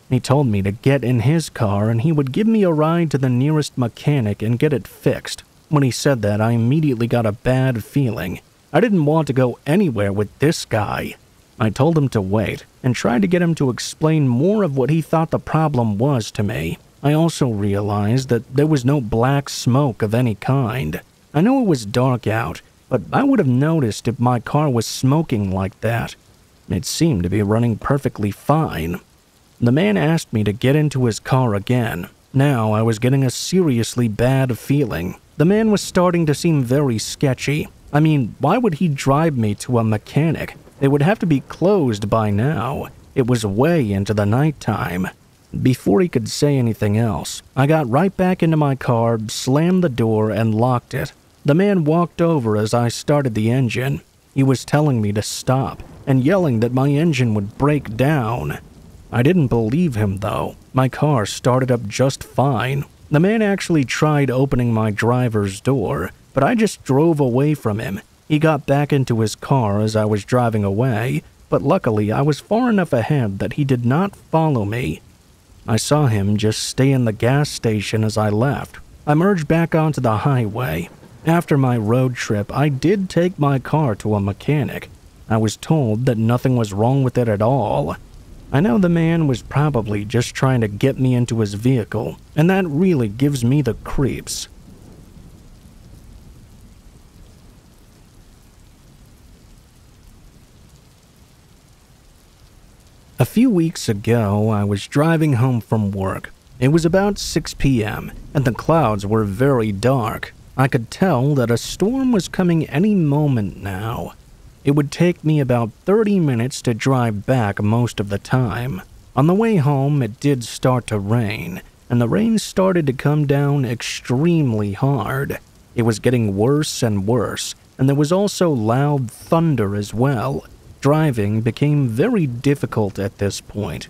He told me to get in his car and he would give me a ride to the nearest mechanic and get it fixed. When he said that, I immediately got a bad feeling. I didn't want to go anywhere with this guy. I told him to wait and tried to get him to explain more of what he thought the problem was to me. I also realized that there was no black smoke of any kind. I know it was dark out, but I would have noticed if my car was smoking like that. It seemed to be running perfectly fine. The man asked me to get into his car again. Now I was getting a seriously bad feeling. The man was starting to seem very sketchy. I mean, why would he drive me to a mechanic? They would have to be closed by now. It was way into the nighttime. Before he could say anything else, I got right back into my car, slammed the door, and locked it. The man walked over as I started the engine. He was telling me to stop and yelling that my engine would break down. I didn't believe him, though. My car started up just fine. The man actually tried opening my driver's door, but I just drove away from him. He got back into his car as I was driving away, but luckily I was far enough ahead that he did not follow me. I saw him just stay in the gas station as I left. I merged back onto the highway. After my road trip, I did take my car to a mechanic. I was told that nothing was wrong with it at all. I know the man was probably just trying to get me into his vehicle, and that really gives me the creeps. A few weeks ago, I was driving home from work. It was about 6 p.m., and the clouds were very dark. I could tell that a storm was coming any moment now. It would take me about 30 minutes to drive back most of the time. On the way home, it did start to rain, and the rain started to come down extremely hard. It was getting worse and worse, and there was also loud thunder as well. Driving became very difficult at this point.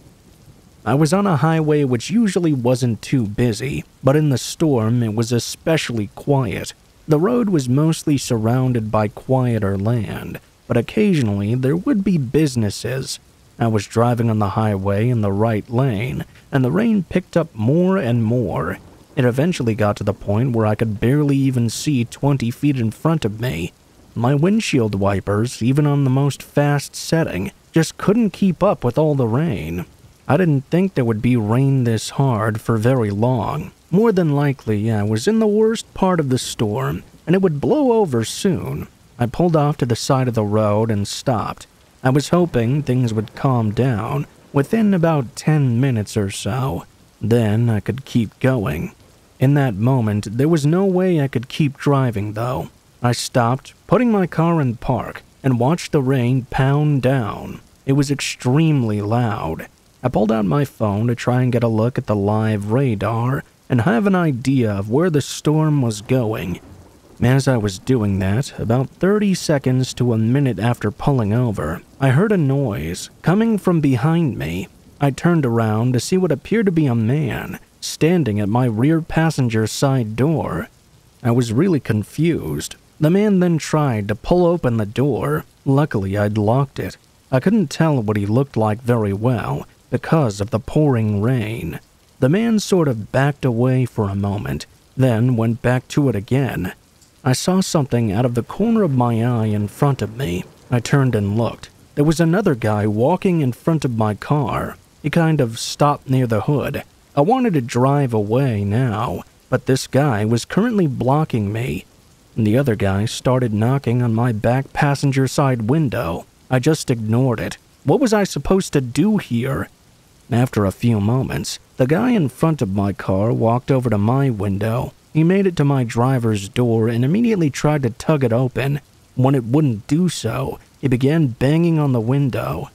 I was on a highway which usually wasn't too busy, but in the storm it was especially quiet. The road was mostly surrounded by quieter land, but occasionally there would be businesses. I was driving on the highway in the right lane, and the rain picked up more and more. It eventually got to the point where I could barely even see 20 feet in front of me. My windshield wipers, even on the most fast setting, just couldn't keep up with all the rain. I didn't think there would be rain this hard for very long. More than likely, I was in the worst part of the storm, and it would blow over soon. I pulled off to the side of the road and stopped. I was hoping things would calm down within about 10 minutes or so. Then I could keep going. In that moment, there was no way I could keep driving, though. I stopped, putting my car in park, and watched the rain pound down. It was extremely loud. I pulled out my phone to try and get a look at the live radar and have an idea of where the storm was going. As I was doing that, about 30 seconds to a minute after pulling over, I heard a noise coming from behind me. I turned around to see what appeared to be a man standing at my rear passenger side door. I was really confused. The man then tried to pull open the door. Luckily, I'd locked it. I couldn't tell what he looked like very well because of the pouring rain. The man sort of backed away for a moment, then went back to it again. I saw something out of the corner of my eye in front of me. I turned and looked. There was another guy walking in front of my car. He kind of stopped near the hood. I wanted to drive away now, but this guy was currently blocking me. The other guy started knocking on my back passenger side window. I just ignored it. What was I supposed to do here? After a few moments, the guy in front of my car walked over to my window. He made it to my driver's door and immediately tried to tug it open. When it wouldn't do so, he began banging on the window.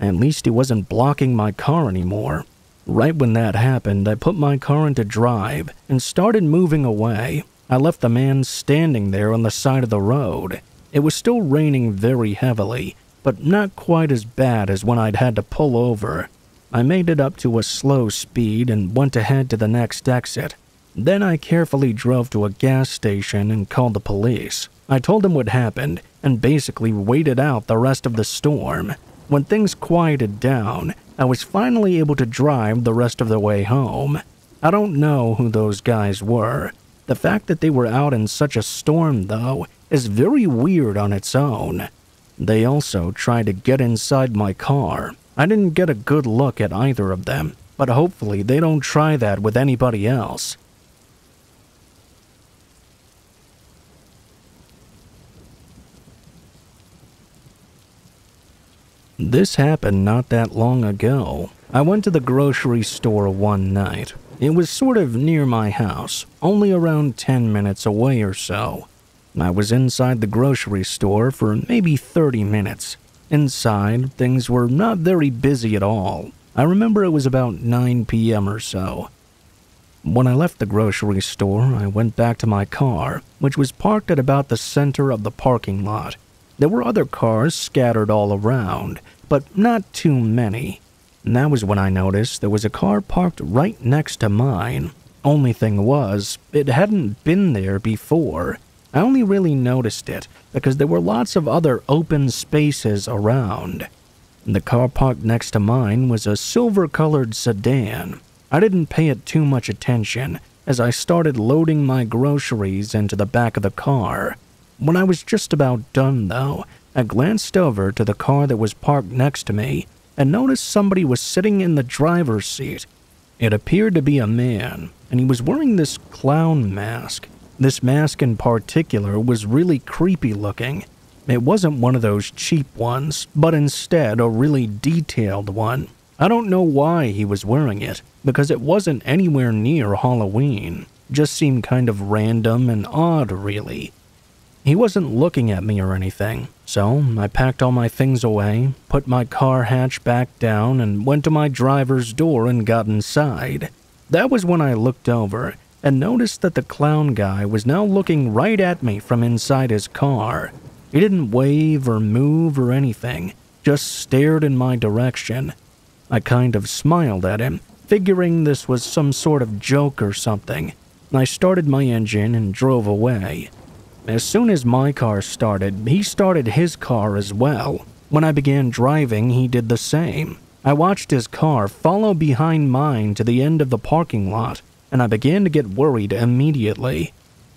At least he wasn't blocking my car anymore. Right when that happened, I put my car into drive and started moving away. I left the man standing there on the side of the road. It was still raining very heavily, but not quite as bad as when I'd had to pull over. I made it up to a slow speed and went ahead to the next exit. Then I carefully drove to a gas station and called the police. I told them what happened and basically waited out the rest of the storm. When things quieted down, I was finally able to drive the rest of the way home. I don't know who those guys were. The fact that they were out in such a storm, though, is very weird on its own. They also tried to get inside my car. I didn't get a good look at either of them, but hopefully they don't try that with anybody else. This happened not that long ago. I went to the grocery store one night. It was sort of near my house, only around 10 minutes away or so. I was inside the grocery store for maybe 30 minutes. Inside, things were not very busy at all. I remember it was about 9 p.m. or so. When I left the grocery store, I went back to my car, which was parked at about the center of the parking lot. There were other cars scattered all around, but not too many. And that was when I noticed there was a car parked right next to mine. Only thing was, it hadn't been there before. I only really noticed it because there were lots of other open spaces around. The car parked next to mine was a silver-colored sedan. I didn't pay it too much attention as I started loading my groceries into the back of the car. When I was just about done, though, I glanced over to the car that was parked next to me and noticed somebody was sitting in the driver's seat. It appeared to be a man, and he was wearing this clown mask. This mask in particular was really creepy looking. It wasn't one of those cheap ones, but instead a really detailed one. I don't know why he was wearing it, because it wasn't anywhere near Halloween. Just seemed kind of random and odd, really. He wasn't looking at me or anything, so I packed all my things away, put my car hatch back down, and went to my driver's door and got inside. That was when I looked over and noticed that the clown guy was now looking right at me from inside his car. He didn't wave or move or anything, just stared in my direction. I kind of smiled at him, figuring this was some sort of joke or something. I started my engine and drove away. As soon as my car started, he started his car as well. When I began driving, he did the same. I watched his car follow behind mine to the end of the parking lot, and I began to get worried immediately.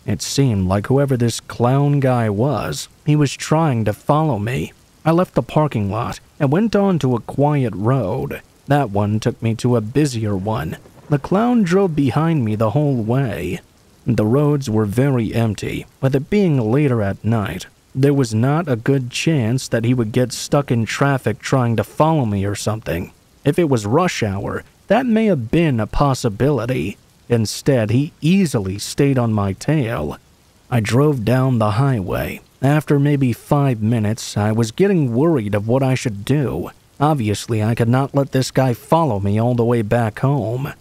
It seemed like whoever this clown guy was, he was trying to follow me. I left the parking lot and went on to a quiet road. That one took me to a busier one. The clown drove behind me the whole way. The roads were very empty, with it being later at night. There was not a good chance that he would get stuck in traffic trying to follow me or something. If it was rush hour, that may have been a possibility. Instead, he easily stayed on my tail. I drove down the highway. After maybe 5 minutes, I was getting worried of what I should do. Obviously, I could not let this guy follow me all the way back home.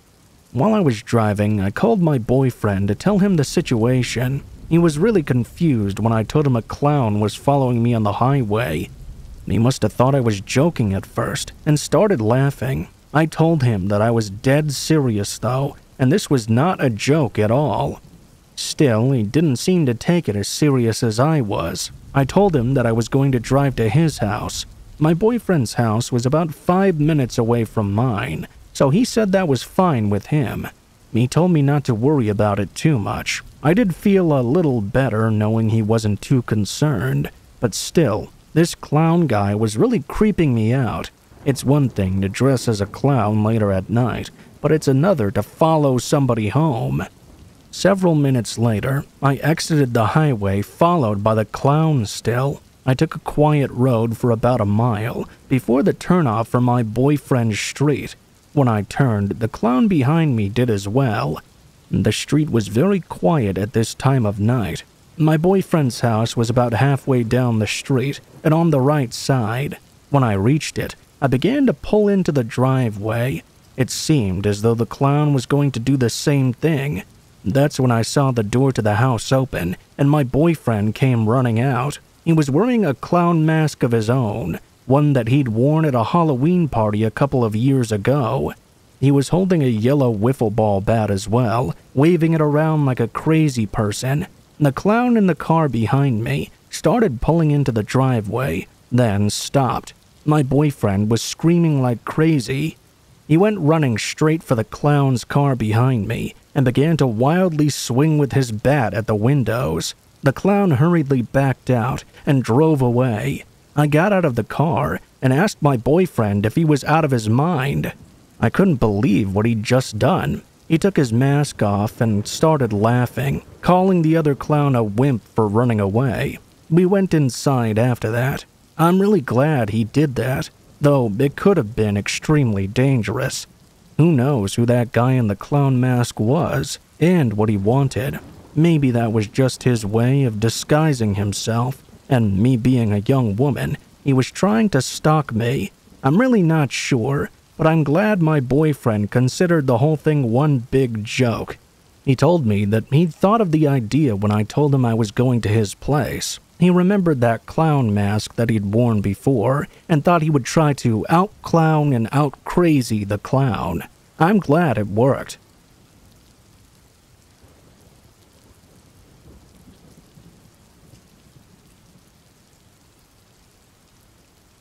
While I was driving, I called my boyfriend to tell him the situation. He was really confused when I told him a clown was following me on the highway. He must have thought I was joking at first and started laughing. I told him that I was dead serious though, and this was not a joke at all. Still, he didn't seem to take it as serious as I was. I told him that I was going to drive to his house. My boyfriend's house was about 5 minutes away from mine, so he said that was fine with him. He told me not to worry about it too much. I did feel a little better knowing he wasn't too concerned, but still, this clown guy was really creeping me out. It's one thing to dress as a clown later at night, but it's another to follow somebody home. Several minutes later, I exited the highway followed by the clown still. I took a quiet road for about a mile before the turnoff for my boyfriend's street. When I turned, the clown behind me did as well. The street was very quiet at this time of night. My boyfriend's house was about halfway down the street and on the right side. When I reached it, I began to pull into the driveway. It seemed as though the clown was going to do the same thing. That's when I saw the door to the house open and my boyfriend came running out. He was wearing a clown mask of his own, one that he'd worn at a Halloween party a couple of years ago. He was holding a yellow wiffle ball bat as well, waving it around like a crazy person. The clown in the car behind me started pulling into the driveway, then stopped. My boyfriend was screaming like crazy. He went running straight for the clown's car behind me and began to wildly swing with his bat at the windows. The clown hurriedly backed out and drove away. I got out of the car and asked my boyfriend if he was out of his mind. I couldn't believe what he'd just done. He took his mask off and started laughing, calling the other clown a wimp for running away. We went inside after that. I'm really glad he did that, though it could have been extremely dangerous. Who knows who that guy in the clown mask was and what he wanted. Maybe that was just his way of disguising himself, and me being a young woman, he was trying to stalk me. I'm really not sure, but I'm glad my boyfriend considered the whole thing one big joke. He told me that he'd thought of the idea when I told him I was going to his place. He remembered that clown mask that he'd worn before and thought he would try to out-clown and out-crazy the clown. I'm glad it worked.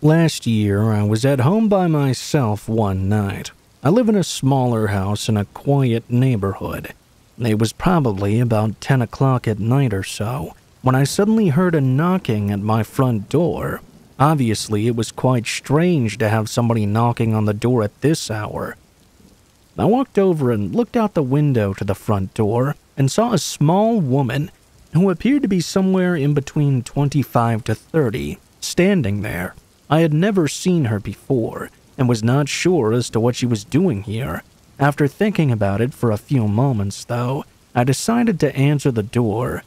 Last year, I was at home by myself one night. I live in a smaller house in a quiet neighborhood. It was probably about 10 o'clock at night or so when I suddenly heard a knocking at my front door. Obviously, it was quite strange to have somebody knocking on the door at this hour. I walked over and looked out the window to the front door and saw a small woman who appeared to be somewhere in between 25 to 30, standing there. I had never seen her before and was not sure as to what she was doing here. After thinking about it for a few moments, though, I decided to answer the door.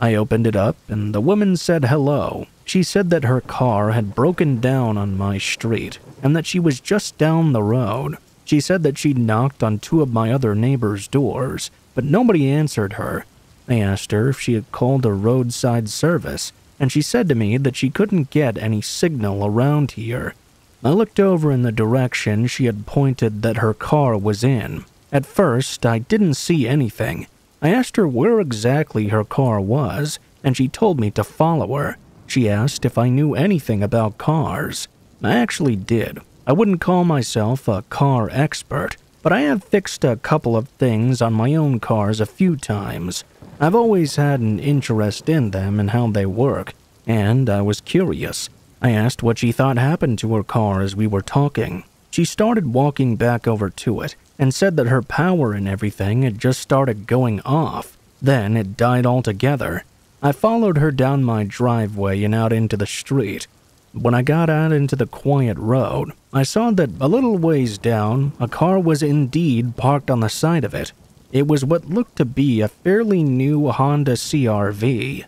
I opened it up and the woman said hello. She said that her car had broken down on my street and that she was just down the road. She said that she'd knocked on two of my other neighbors' doors, but nobody answered her. I asked her if she had called a roadside service, and she said to me that she couldn't get any signal around here. I looked over in the direction she had pointed that her car was in. At first, I didn't see anything. I asked her where exactly her car was, and she told me to follow her. She asked if I knew anything about cars. I actually did. I wouldn't call myself a car expert, but I have fixed a couple of things on my own cars a few times. I've always had an interest in them and how they work, and I was curious. I asked what she thought happened to her car as we were talking. She started walking back over to it and said that her power and everything had just started going off. Then it died altogether. I followed her down my driveway and out into the street. When I got out into the quiet road, I saw that a little ways down, a car was indeed parked on the side of it. It was what looked to be a fairly new Honda CR-V.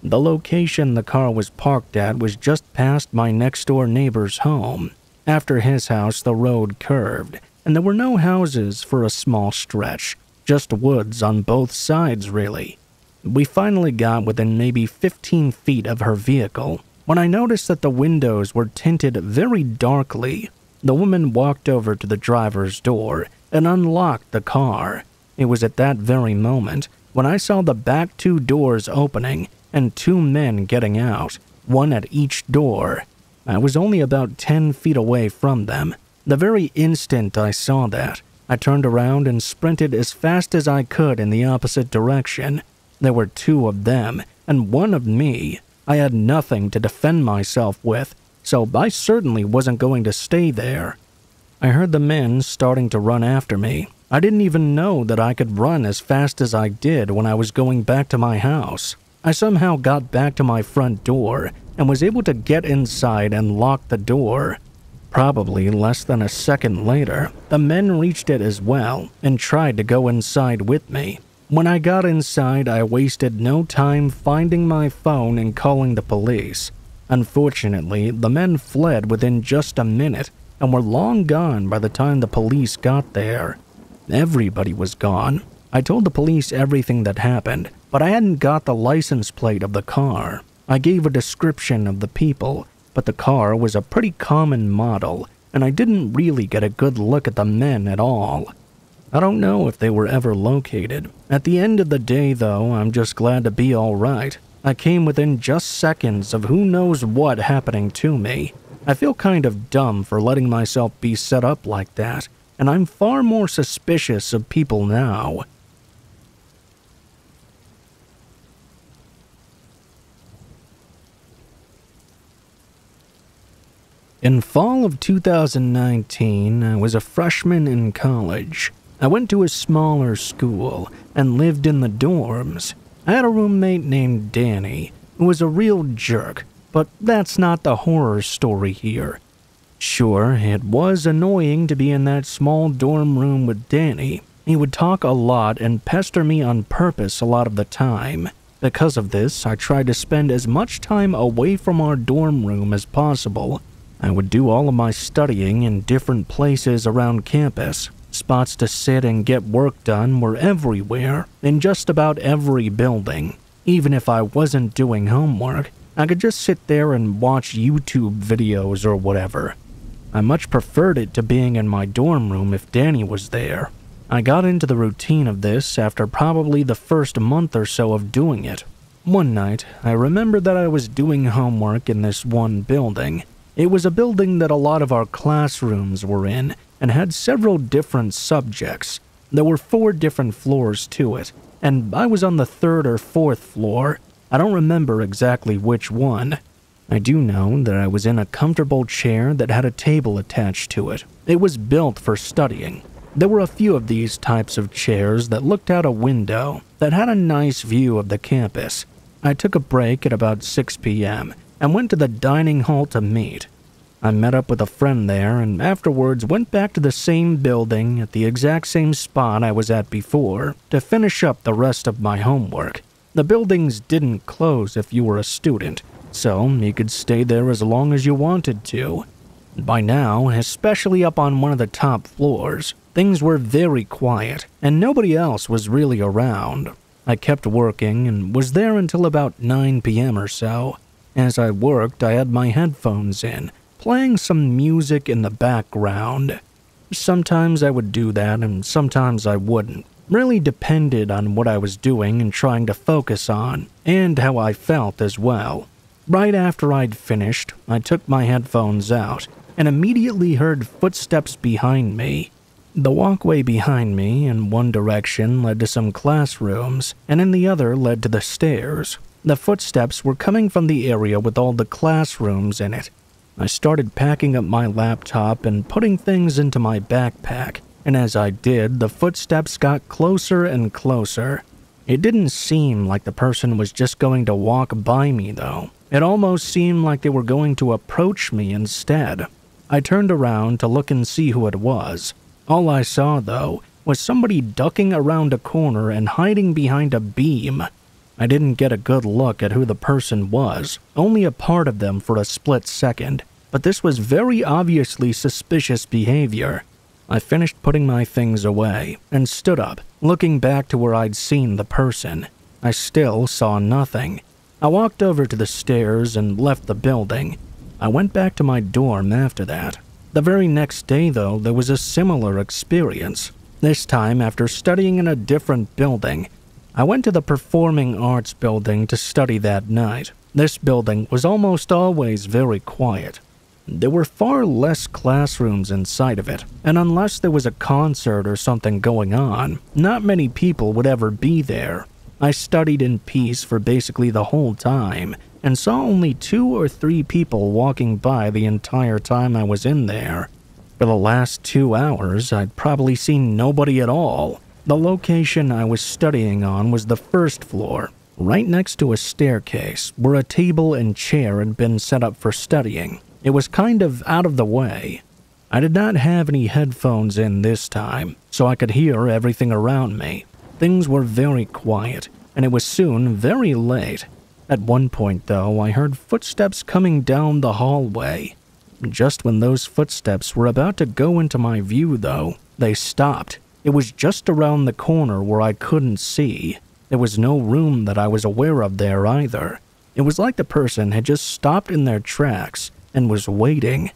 The location the car was parked at was just past my next-door neighbor's home. After his house, the road curved, and there were no houses for a small stretch, just woods on both sides, really. We finally got within maybe 15 feet of her vehicle when I noticed that the windows were tinted very darkly. The woman walked over to the driver's door and unlocked the car. It was at that very moment when I saw the back two doors opening and two men getting out, one at each door. I was only about 10 feet away from them. The very instant I saw that, I turned around and sprinted as fast as I could in the opposite direction. There were two of them and one of me. I had nothing to defend myself with, so I certainly wasn't going to stay there. I heard the men starting to run after me. I didn't even know that I could run as fast as I did when I was going back to my house. I somehow got back to my front door and was able to get inside and lock the door. Probably less than a second later, the men reached it as well and tried to go inside with me. When I got inside, I wasted no time finding my phone and calling the police. Unfortunately, the men fled within just a minute and were long gone by the time the police got there. Everybody was gone. I told the police everything that happened, but I hadn't got the license plate of the car. I gave a description of the people, but the car was a pretty common model, and I didn't really get a good look at the men at all. I don't know if they were ever located. At the end of the day, though, I'm just glad to be alright. I came within just seconds of who knows what happening to me. I feel kind of dumb for letting myself be set up like that, and I'm far more suspicious of people now. In fall of 2019, I was a freshman in college. I went to a smaller school and lived in the dorms. I had a roommate named Danny, who was a real jerk, but that's not the horror story here. Sure, it was annoying to be in that small dorm room with Danny. He would talk a lot and pester me on purpose a lot of the time. Because of this, I tried to spend as much time away from our dorm room as possible. I would do all of my studying in different places around campus. Spots to sit and get work done were everywhere, in just about every building. Even if I wasn't doing homework, I could just sit there and watch YouTube videos or whatever. I much preferred it to being in my dorm room if Danny was there. I got into the routine of this after probably the first month or so of doing it. One night, I remember that I was doing homework in this one building. It was a building that a lot of our classrooms were in and had several different subjects. There were 4 different floors to it, and I was on the 3rd or 4th floor. I don't remember exactly which one. I do know that I was in a comfortable chair that had a table attached to it. It was built for studying. There were a few of these types of chairs that looked out a window that had a nice view of the campus. I took a break at about 6 p.m. and went to the dining hall to meet. I met up with a friend there and afterwards went back to the same building at the exact same spot I was at before to finish up the rest of my homework. The buildings didn't close if you were a student, so you could stay there as long as you wanted to. By now, especially up on one of the top floors, things were very quiet and nobody else was really around. I kept working and was there until about 9 p.m. or so. As I worked, I had my headphones in, playing some music in the background. Sometimes I would do that and sometimes I wouldn't. Really depended on what I was doing and trying to focus on, and how I felt as well. Right after I'd finished, I took my headphones out and immediately heard footsteps behind me. The walkway behind me in one direction led to some classrooms, and in the other led to the stairs. The footsteps were coming from the area with all the classrooms in it. I started packing up my laptop and putting things into my backpack, and as I did, the footsteps got closer and closer. It didn't seem like the person was just going to walk by me, though. It almost seemed like they were going to approach me instead. I turned around to look and see who it was. All I saw, though, was somebody ducking around a corner and hiding behind a beam. I didn't get a good look at who the person was, only a part of them for a split second, but this was very obviously suspicious behavior. I finished putting my things away and stood up, looking back to where I'd seen the person. I still saw nothing. I walked over to the stairs and left the building. I went back to my dorm after that. The very next day, though, there was a similar experience. This time, after studying in a different building, I went to the Performing Arts building to study that night. This building was almost always very quiet. There were far less classrooms inside of it, and unless there was a concert or something going on, not many people would ever be there. I studied in peace for basically the whole time, and saw only 2 or 3 people walking by the entire time I was in there. For the last 2 hours, I'd probably seen nobody at all. The location I was studying on was the first floor, right next to a staircase where a table and chair had been set up for studying. It was kind of out of the way. I did not have any headphones in this time, so I could hear everything around me. Things were very quiet, and it was soon very late. At one point, though, I heard footsteps coming down the hallway. Just when those footsteps were about to go into my view, though, they stopped. It was just around the corner where I couldn't see. There was no room that I was aware of there either. It was like the person had just stopped in their tracks and was waiting.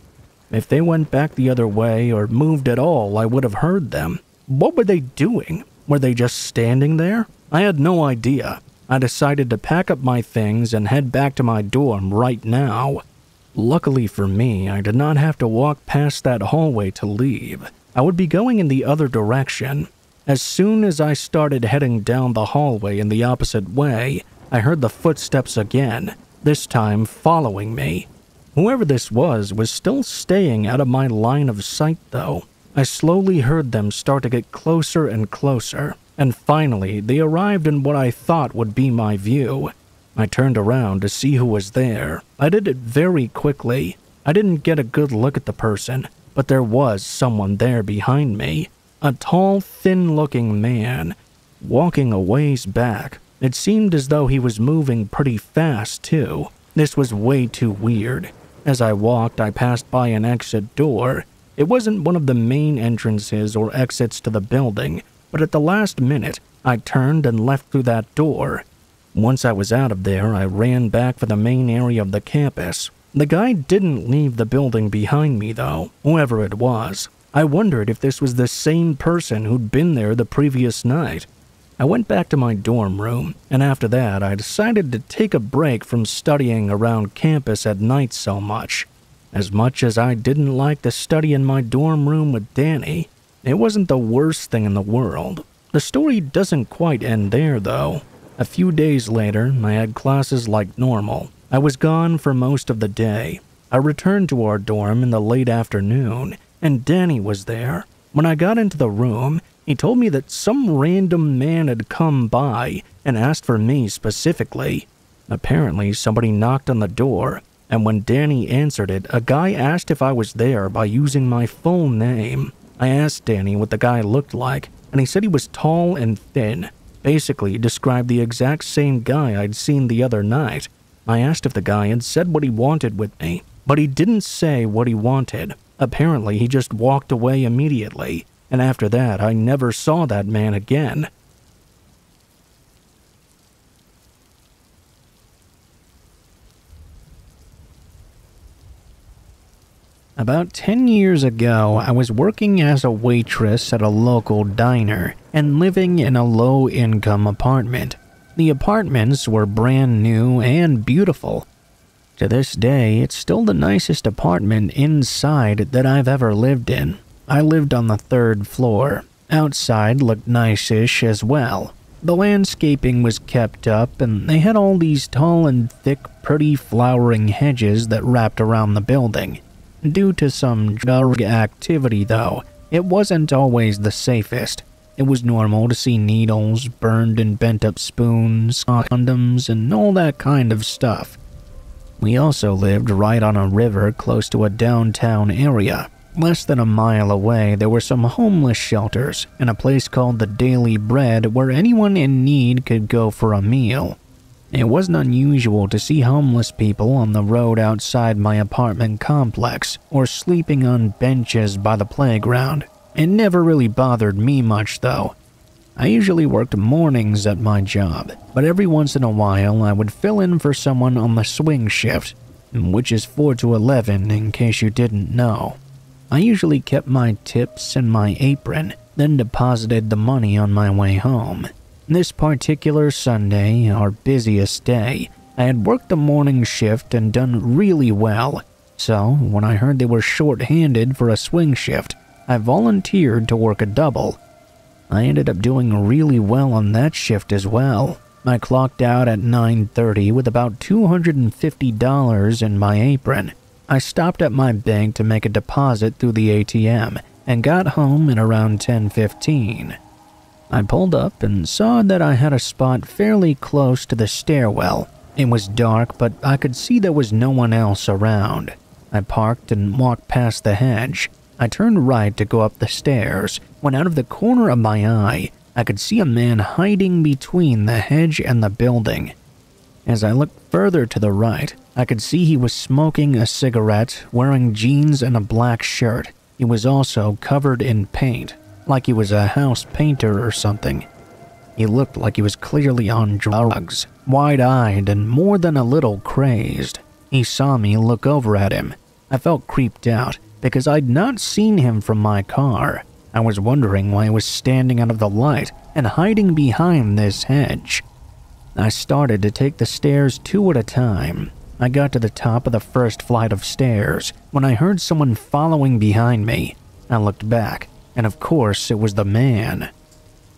If they went back the other way or moved at all, I would have heard them. What were they doing? Were they just standing there? I had no idea. I decided to pack up my things and head back to my dorm right now. Luckily for me, I did not have to walk past that hallway to leave. I would be going in the other direction. As soon as I started heading down the hallway in the opposite way, I heard the footsteps again, this time following me. Whoever this was still staying out of my line of sight, though. I slowly heard them start to get closer and closer, and finally they arrived in what I thought would be my view. I turned around to see who was there. I did it very quickly. I didn't get a good look at the person, but there was someone there behind me. A tall, thin-looking man, walking a ways back. It seemed as though he was moving pretty fast, too. This was way too weird. As I walked, I passed by an exit door. It wasn't one of the main entrances or exits to the building, but at the last minute, I turned and left through that door. Once I was out of there, I ran back for the main area of the campus. The guy didn't leave the building behind me, though, whoever it was. I wondered if this was the same person who'd been there the previous night. I went back to my dorm room, and after that, I decided to take a break from studying around campus at night so much. As much as I didn't like to study in my dorm room with Danny, it wasn't the worst thing in the world. The story doesn't quite end there, though. A few days later, I had classes like normal. I was gone for most of the day. I returned to our dorm in the late afternoon, and Danny was there. When I got into the room, he told me that some random man had come by and asked for me specifically. Apparently, somebody knocked on the door, and when Danny answered it, a guy asked if I was there by using my full name. I asked Danny what the guy looked like, and he said he was tall and thin. Basically described the exact same guy I'd seen the other night. I asked if the guy had said what he wanted with me, but he didn't say what he wanted. Apparently, he just walked away immediately, and after that, I never saw that man again. About 10 years ago, I was working as a waitress at a local diner and living in a low-income apartment. The apartments were brand new and beautiful. To this day, it's still the nicest apartment inside that I've ever lived in. I lived on the 3rd floor. Outside looked nice-ish as well. The landscaping was kept up, and they had all these tall and thick, pretty flowering hedges that wrapped around the building. Due to some drug activity, though, it wasn't always the safest. It was normal to see needles, burned and bent-up spoons, condoms, and all that kind of stuff. We also lived right on a river close to a downtown area. Less than a mile away, there were some homeless shelters and a place called the Daily Bread where anyone in need could go for a meal. It wasn't unusual to see homeless people on the road outside my apartment complex or sleeping on benches by the playground. It never really bothered me much, though. I usually worked mornings at my job, but every once in a while I would fill in for someone on the swing shift, which is 4 to 11 in case you didn't know. I usually kept my tips in my apron, then deposited the money on my way home. This particular Sunday, our busiest day, I had worked the morning shift and done really well, so when I heard they were short-handed for a swing shift, I volunteered to work a double. I ended up doing really well on that shift as well. I clocked out at 9:30 with about $250 in my apron. I stopped at my bank to make a deposit through the ATM and got home at around 10:15. I pulled up and saw that I had a spot fairly close to the stairwell. It was dark, but I could see there was no one else around. I parked and walked past the hedge. I turned right to go up the stairs, when out of the corner of my eye, I could see a man hiding between the hedge and the building. As I looked further to the right, I could see he was smoking a cigarette, wearing jeans and a black shirt. He was also covered in paint, like he was a house painter or something. He looked like he was clearly on drugs, wide-eyed and more than a little crazed. He saw me look over at him. I felt creeped out because I'd not seen him from my car. I was wondering why he was standing out of the light and hiding behind this hedge. I started to take the stairs 2 at a time. I got to the top of the first flight of stairs when I heard someone following behind me. I looked back, and of course it was the man.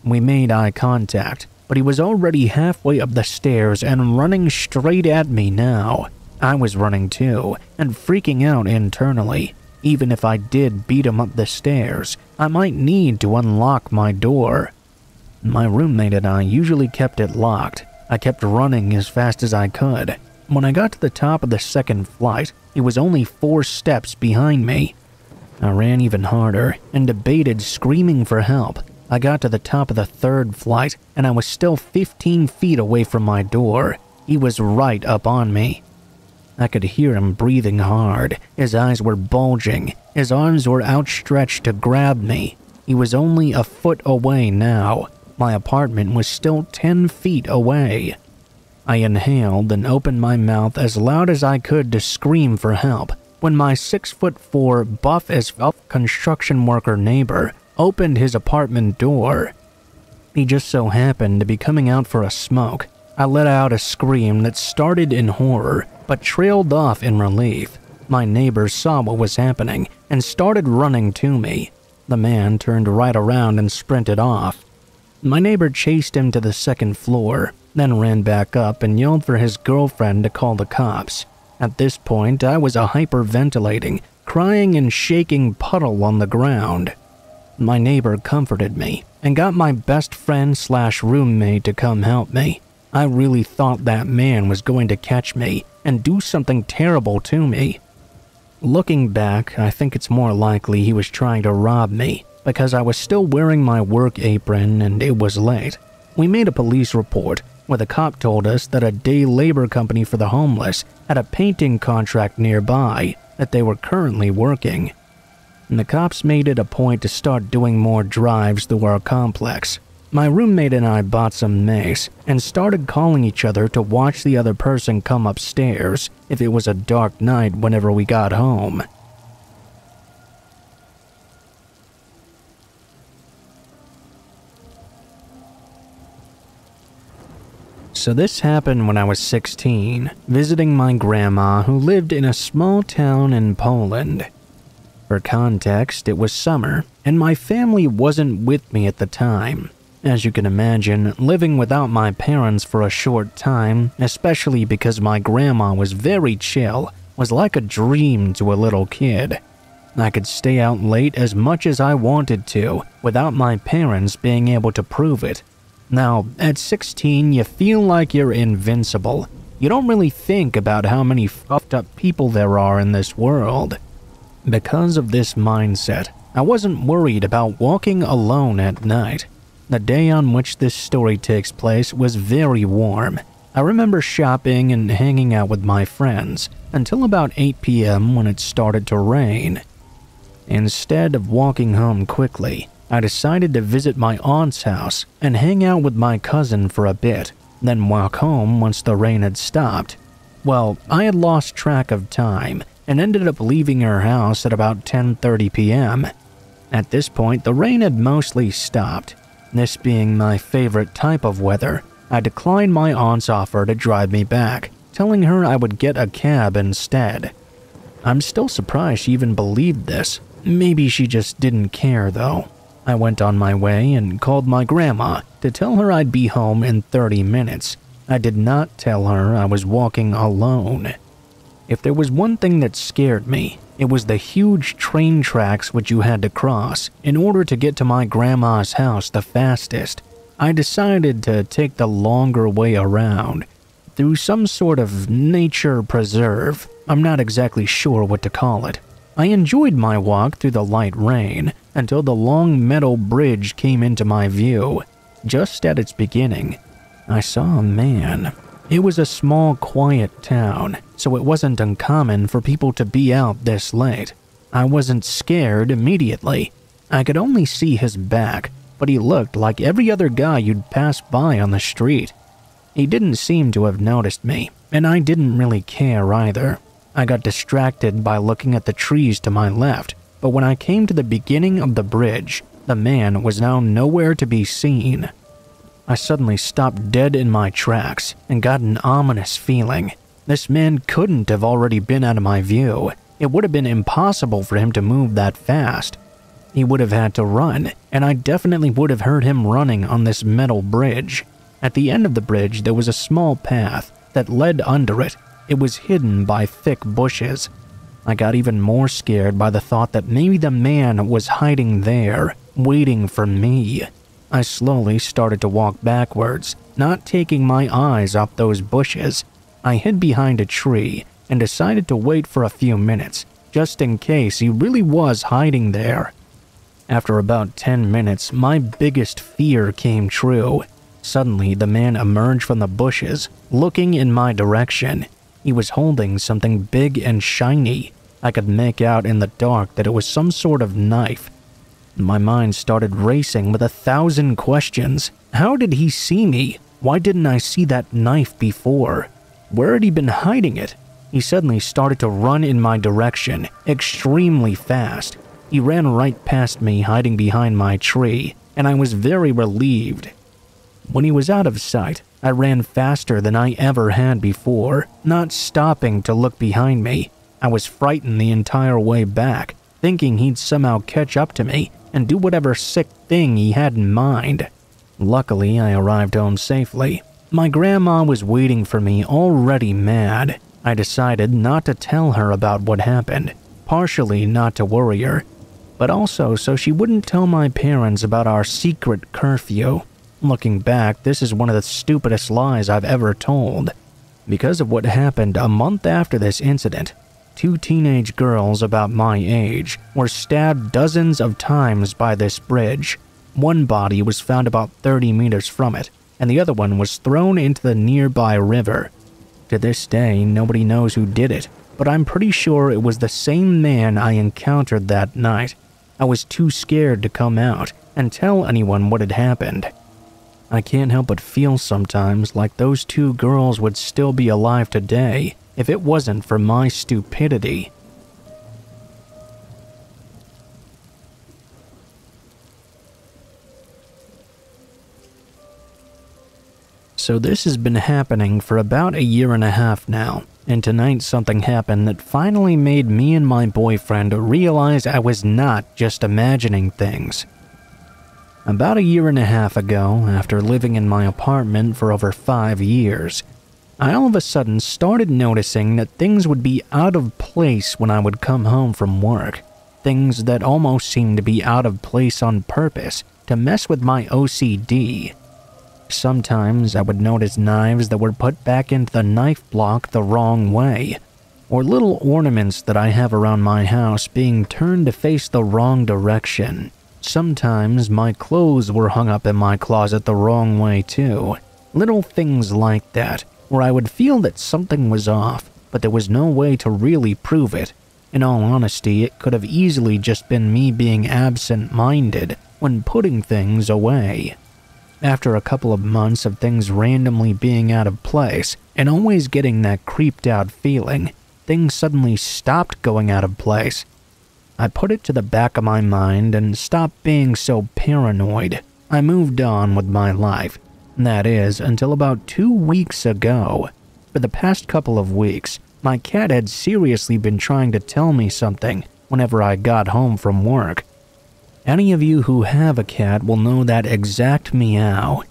We made eye contact, but he was already halfway up the stairs and running straight at me now. I was running too, and freaking out internally. Even if I did beat him up the stairs, I might need to unlock my door. My roommate and I usually kept it locked. I kept running as fast as I could. When I got to the top of the second flight, he was only 4 steps behind me. I ran even harder and debated screaming for help. I got to the top of the third flight, and I was still 15 feet away from my door. He was right up on me. I could hear him breathing hard. His eyes were bulging. His arms were outstretched to grab me. He was only a foot away now. My apartment was still 10 feet away. I inhaled and opened my mouth as loud as I could to scream for help when my 6'4", buff as fuck construction worker neighbor opened his apartment door. He just so happened to be coming out for a smoke. I let out a scream that started in horror but trailed off in relief. My neighbor saw what was happening and started running to me. The man turned right around and sprinted off. My neighbor chased him to the second floor, then ran back up and yelled for his girlfriend to call the cops. At this point, I was hyperventilating, crying and shaking puddle on the ground. My neighbor comforted me and got my best friend/roommate to come help me. I really thought that man was going to catch me and do something terrible to me. Looking back, I think it's more likely he was trying to rob me because I was still wearing my work apron and it was late. We made a police report where the cop told us that a day labor company for the homeless had a painting contract nearby that they were currently working. And the cops made it a point to start doing more drives through our complex. My roommate and I bought some mace and started calling each other to watch the other person come upstairs if it was a dark night whenever we got home. So this happened when I was 16, visiting my grandma who lived in a small town in Poland. For context, it was summer, and my family wasn't with me at the time. As you can imagine, living without my parents for a short time, especially because my grandma was very chill, was like a dream to a little kid. I could stay out late as much as I wanted to, without my parents being able to prove it. Now, at 16, you feel like you're invincible. You don't really think about how many fucked up people there are in this world. Because of this mindset, I wasn't worried about walking alone at night. The day on which this story takes place was very warm. I remember shopping and hanging out with my friends until about 8 p.m. when it started to rain. Instead of walking home quickly, I decided to visit my aunt's house and hang out with my cousin for a bit, then walk home once the rain had stopped. Well, I had lost track of time and ended up leaving her house at about 10:30 p.m. At this point, the rain had mostly stopped. This being my favorite type of weather, I declined my aunt's offer to drive me back, telling her I would get a cab instead. I'm still surprised she even believed this. Maybe she just didn't care though. I went on my way and called my grandma to tell her I'd be home in 30 minutes. I did not tell her I was walking alone. If there was one thing that scared me, it was the huge train tracks which you had to cross in order to get to my grandma's house the fastest. I decided to take the longer way around, through some sort of nature preserve. I'm not exactly sure what to call it. I enjoyed my walk through the light rain until the long metal bridge came into my view. Just at its beginning, I saw a man. It was a small, quiet town, so it wasn't uncommon for people to be out this late. I wasn't scared immediately. I could only see his back, but he looked like every other guy you'd pass by on the street. He didn't seem to have noticed me, and I didn't really care either. I got distracted by looking at the trees to my left, but when I came to the beginning of the bridge, the man was now nowhere to be seen. I suddenly stopped dead in my tracks and got an ominous feeling. This man couldn't have already been out of my view. It would have been impossible for him to move that fast. He would have had to run, and I definitely would have heard him running on this metal bridge. At the end of the bridge, there was a small path that led under it. It was hidden by thick bushes. I got even more scared by the thought that maybe the man was hiding there, waiting for me. I slowly started to walk backwards, not taking my eyes off those bushes. I hid behind a tree and decided to wait for a few minutes, just in case he really was hiding there. After about 10 minutes, my biggest fear came true. Suddenly, the man emerged from the bushes, looking in my direction. He was holding something big and shiny. I could make out in the dark that it was some sort of knife. My mind started racing with 1,000 questions. How did he see me? Why didn't I see that knife before? Where had he been hiding it? He suddenly started to run in my direction, extremely fast. He ran right past me, hiding behind my tree, and I was very relieved. When he was out of sight, I ran faster than I ever had before, not stopping to look behind me. I was frightened the entire way back, thinking he'd somehow catch up to me and do whatever sick thing he had in mind. Luckily, I arrived home safely. My grandma was waiting for me, already mad. I decided not to tell her about what happened, partially not to worry her, but also so she wouldn't tell my parents about our secret curfew. Looking back, this is one of the stupidest lies I've ever told. Because of what happened a month after this incident, 2 teenage girls about my age were stabbed dozens of times by this bridge. One body was found about 30 meters from it, and the other one was thrown into the nearby river. To this day, nobody knows who did it, but I'm pretty sure it was the same man I encountered that night. I was too scared to come out and tell anyone what had happened. I can't help but feel sometimes like those 2 girls would still be alive today if it wasn't for my stupidity. So this has been happening for about 1.5 years now, and tonight something happened that finally made me and my boyfriend realize I was not just imagining things. About 1.5 years ago, after living in my apartment for over 5 years, I all of a sudden started noticing that things would be out of place when I would come home from work. Things that almost seemed to be out of place on purpose to mess with my OCD. Sometimes I would notice knives that were put back into the knife block the wrong way, or little ornaments that I have around my house being turned to face the wrong direction. Sometimes my clothes were hung up in my closet the wrong way too. Little things like that, where I would feel that something was off, but there was no way to really prove it. In all honesty, it could have easily just been me being absent-minded when putting things away. After a couple of months of things randomly being out of place and always getting that creeped out feeling, things suddenly stopped going out of place. I put it to the back of my mind and stopped being so paranoid. I moved on with my life. That is, until about 2 weeks ago. For the past couple of weeks, my cat had seriously been trying to tell me something whenever I got home from work. Any of you who have a cat will know that exact meow.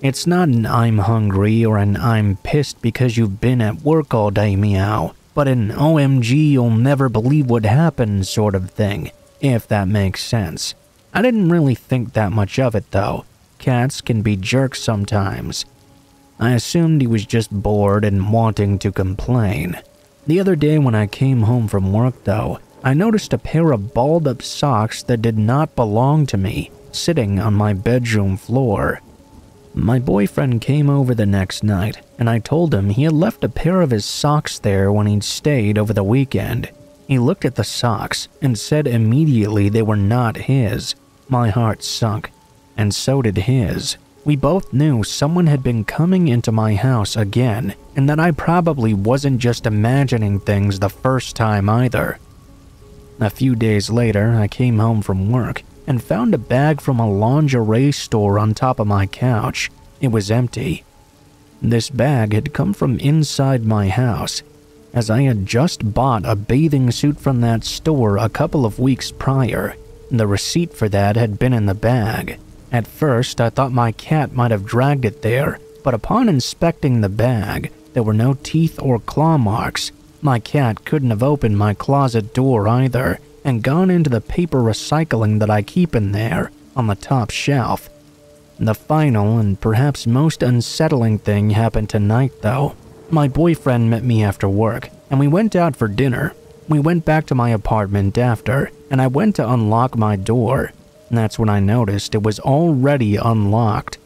It's not an "I'm hungry" or an "I'm pissed because you've been at work all day" meow. but an OMG you'll never believe what happened sort of thing, if that makes sense. I didn't really think that much of it though. Cats can be jerks sometimes. I assumed he was just bored and wanting to complain. The other day when I came home from work though, I noticed a pair of balled up socks that did not belong to me sitting on my bedroom floor. My boyfriend came over the next night, and I told him he had left a pair of his socks there when he'd stayed over the weekend. He looked at the socks and said immediately they were not his. My heart sunk, and so did his. We both knew someone had been coming into my house again, and that I probably wasn't just imagining things the first time either. A few days later, I came home from work and found a bag from a lingerie store on top of my couch. It was empty. This bag had come from inside my house, as I had just bought a bathing suit from that store a couple of weeks prior. The receipt for that had been in the bag. At first, I thought my cat might have dragged it there, but upon inspecting the bag, there were no teeth or claw marks. My cat couldn't have opened my closet door either, and gone into the paper recycling that I keep in there, on the top shelf. The final and perhaps most unsettling thing happened tonight though. My boyfriend met me after work, and we went out for dinner. We went back to my apartment after, and I went to unlock my door. That's when I noticed it was already unlocked.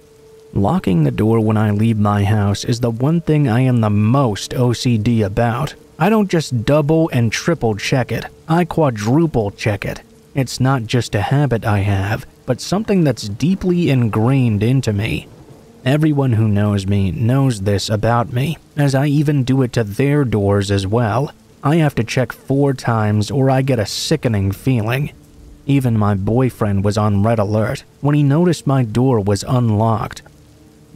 Locking the door when I leave my house is the one thing I am the most OCD about. I don't just double and triple check it, I quadruple check it. It's not just a habit I have, but something that's deeply ingrained into me. Everyone who knows me knows this about me, as I even do it to their doors as well. I have to check 4 times or I get a sickening feeling. Even my boyfriend was on red alert when he noticed my door was unlocked.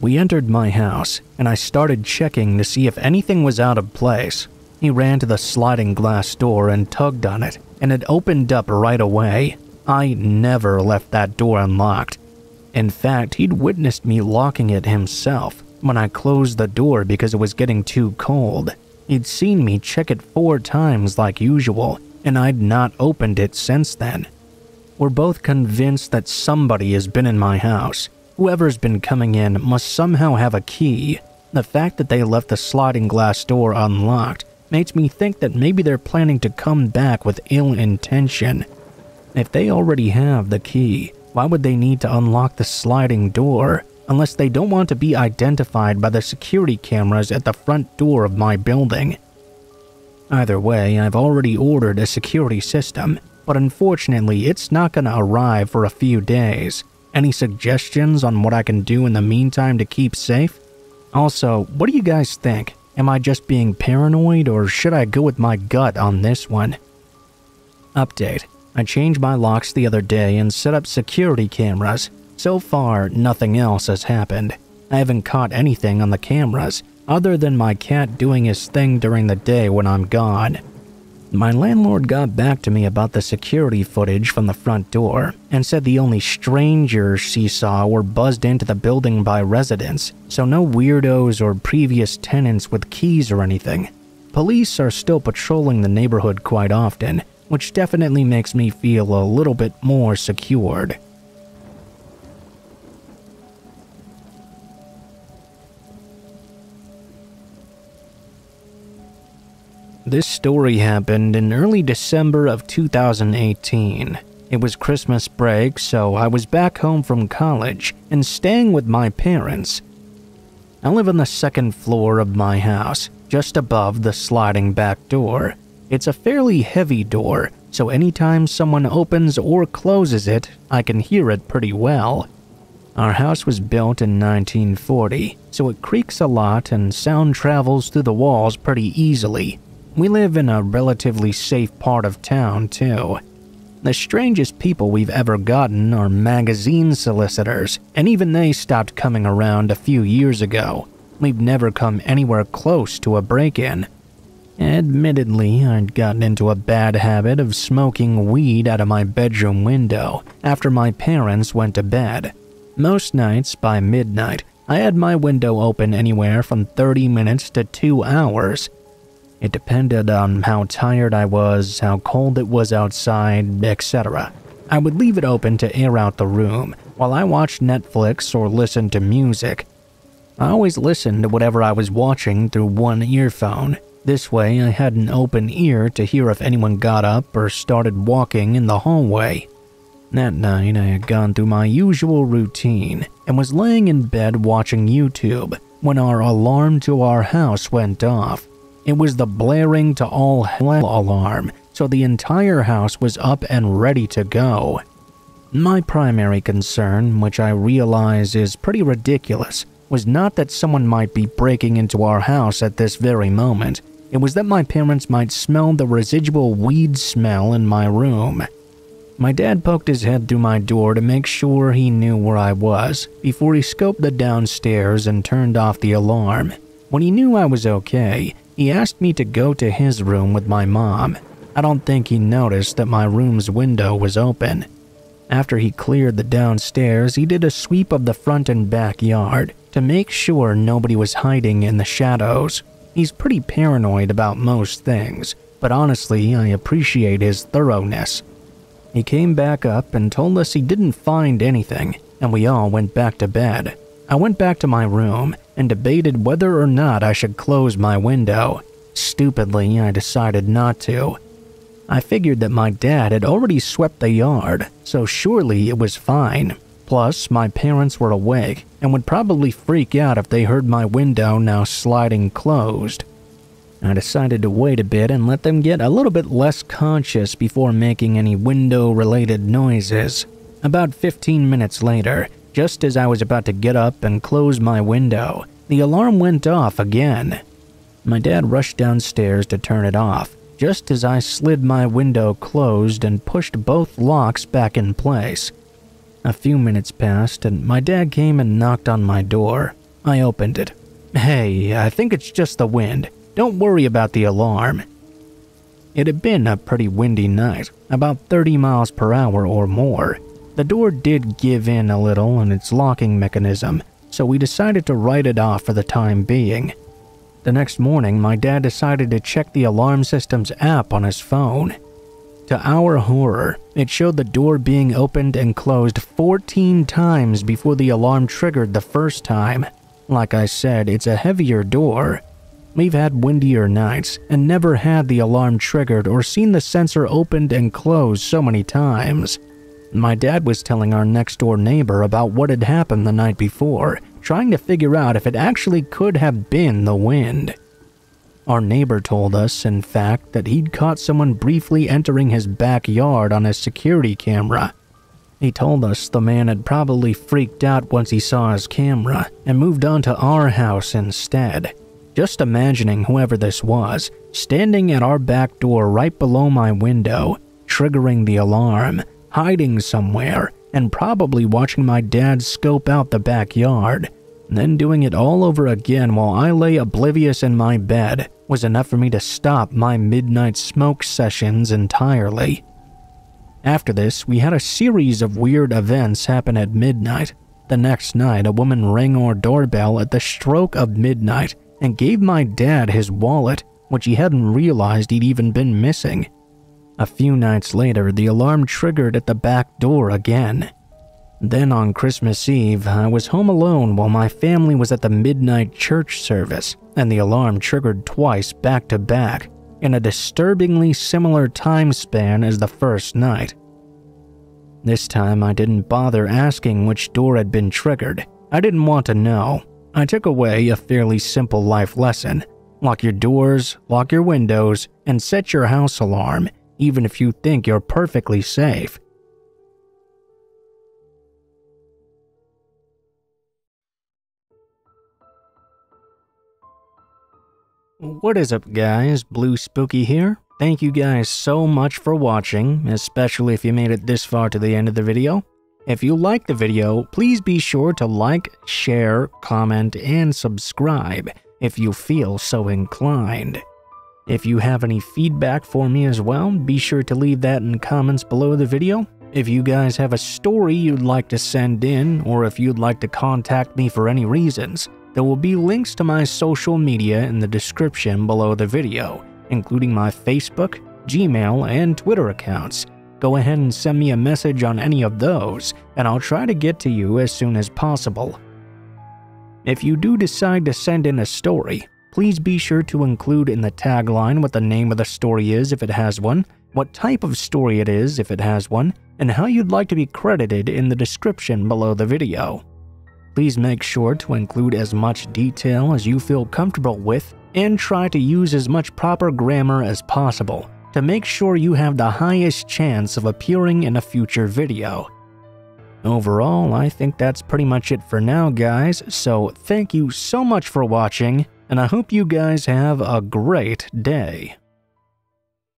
We entered my house, and I started checking to see if anything was out of place. He ran to the sliding glass door and tugged on it, and it opened up right away. I never left that door unlocked. In fact, he'd witnessed me locking it himself when I closed the door because it was getting too cold. He'd seen me check it 4 times like usual, and I'd not opened it since then. We're both convinced that somebody has been in my house. Whoever's been coming in must somehow have a key. The fact that they left the sliding glass door unlocked makes me think that maybe they're planning to come back with ill intention. If they already have the key, why would they need to unlock the sliding door, unless they don't want to be identified by the security cameras at the front door of my building? Either way, I've already ordered a security system, but unfortunately it's not going to arrive for a few days. Any suggestions on what I can do in the meantime to keep safe? Also, what do you guys think? Am I just being paranoid, or should I go with my gut on this one? Update. I changed my locks the other day and set up security cameras. So far, nothing else has happened. I haven't caught anything on the cameras, other than my cat doing his thing during the day when I'm gone. My landlord got back to me about the security footage from the front door and said the only strangers she saw were buzzed into the building by residents, so no weirdos or previous tenants with keys or anything. Police are still patrolling the neighborhood quite often, which definitely makes me feel a little bit more secured. This story happened in early December of 2018. It was Christmas break, so I was back home from college and staying with my parents. I live on the 2nd floor of my house, just above the sliding back door. It's a fairly heavy door, so anytime someone opens or closes it, I can hear it pretty well. Our house was built in 1940, so it creaks a lot and sound travels through the walls pretty easily. We live in a relatively safe part of town, too. The strangest people we've ever gotten are magazine solicitors, and even they stopped coming around a few years ago. We've never come anywhere close to a break-in. Admittedly, I'd gotten into a bad habit of smoking weed out of my bedroom window after my parents went to bed. Most nights, by midnight, I had my window open anywhere from 30 minutes to 2 hours. It depended on how tired I was, how cold it was outside, etc. I would leave it open to air out the room while I watched Netflix or listened to music. I always listened to whatever I was watching through one earphone. This way, I had an open ear to hear if anyone got up or started walking in the hallway. That night, I had gone through my usual routine and was laying in bed watching YouTube when our alarm to our house went off. It was the blaring to all hell alarm, so the entire house was up and ready to go. My primary concern, which I realize is pretty ridiculous, was not that someone might be breaking into our house at this very moment. It was that my parents might smell the residual weed smell in my room. My dad poked his head through my door to make sure he knew where I was before he scoped the downstairs and turned off the alarm. When he knew I was okay, he asked me to go to his room with my mom. I don't think he noticed that my room's window was open. After he cleared the downstairs, he did a sweep of the front and backyard to make sure nobody was hiding in the shadows. He's pretty paranoid about most things, but honestly, I appreciate his thoroughness. He came back up and told us he didn't find anything, and we all went back to bed. I went back to my room and debated whether or not I should close my window. Stupidly, I decided not to. I figured that my dad had already swept the yard, so surely it was fine. Plus, my parents were awake and would probably freak out if they heard my window now sliding closed. I decided to wait a bit and let them get a little bit less conscious before making any window-related noises. About 15 minutes later, just as I was about to get up and close my window, the alarm went off again. My dad rushed downstairs to turn it off, just as I slid my window closed and pushed both locks back in place. A few minutes passed and my dad came and knocked on my door. I opened it. "Hey, I think it's just the wind. Don't worry about the alarm." It had been a pretty windy night, about 30 miles per hour or more. The door did give in a little in its locking mechanism, so we decided to write it off for the time being. The next morning, my dad decided to check the alarm system's app on his phone. To our horror, it showed the door being opened and closed 14 times before the alarm triggered the first time. Like I said, it's a heavier door. We've had windier nights and never had the alarm triggered or seen the sensor opened and closed so many times. My dad was telling our next-door neighbor about what had happened the night before, trying to figure out if it actually could have been the wind. Our neighbor told us, in fact, that he'd caught someone briefly entering his backyard on his security camera. He told us the man had probably freaked out once he saw his camera and moved on to our house instead. Just imagining whoever this was, standing at our back door right below my window, triggering the alarm, hiding somewhere, and probably watching my dad scope out the backyard, then doing it all over again while I lay oblivious in my bed, was enough for me to stop my midnight smoke sessions entirely. After this, we had a series of weird events happen at midnight. The next night, a woman rang our doorbell at the stroke of midnight and gave my dad his wallet, which he hadn't realized he'd even been missing. A few nights later, the alarm triggered at the back door again. Then on Christmas Eve, I was home alone while my family was at the midnight church service, and the alarm triggered twice back to back in a disturbingly similar time span as the first night. This time, I didn't bother asking which door had been triggered. I didn't want to know. I took away a fairly simple life lesson. Lock your doors, lock your windows, and set your house alarm, even if you think you're perfectly safe. What is up, guys? Blue Spooky here. Thank you guys so much for watching, especially if you made it this far to the end of the video. If you liked the video, please be sure to like, share, comment, and subscribe if you feel so inclined. If you have any feedback for me as well, be sure to leave that in comments below the video. If you guys have a story you'd like to send in, or if you'd like to contact me for any reasons, there will be links to my social media in the description below the video. including my Facebook, Gmail, and Twitter accounts. Go ahead and send me a message on any of those, and I'll try to get to you as soon as possible. If you do decide to send in a story, please be sure to include in the tagline what the name of the story is if it has one, what type of story it is if it has one, and how you'd like to be credited in the description below the video. Please make sure to include as much detail as you feel comfortable with and try to use as much proper grammar as possible to make sure you have the highest chance of appearing in a future video. Overall, I think that's pretty much it for now, guys, so thank you so much for watching, and I hope you guys have a great day.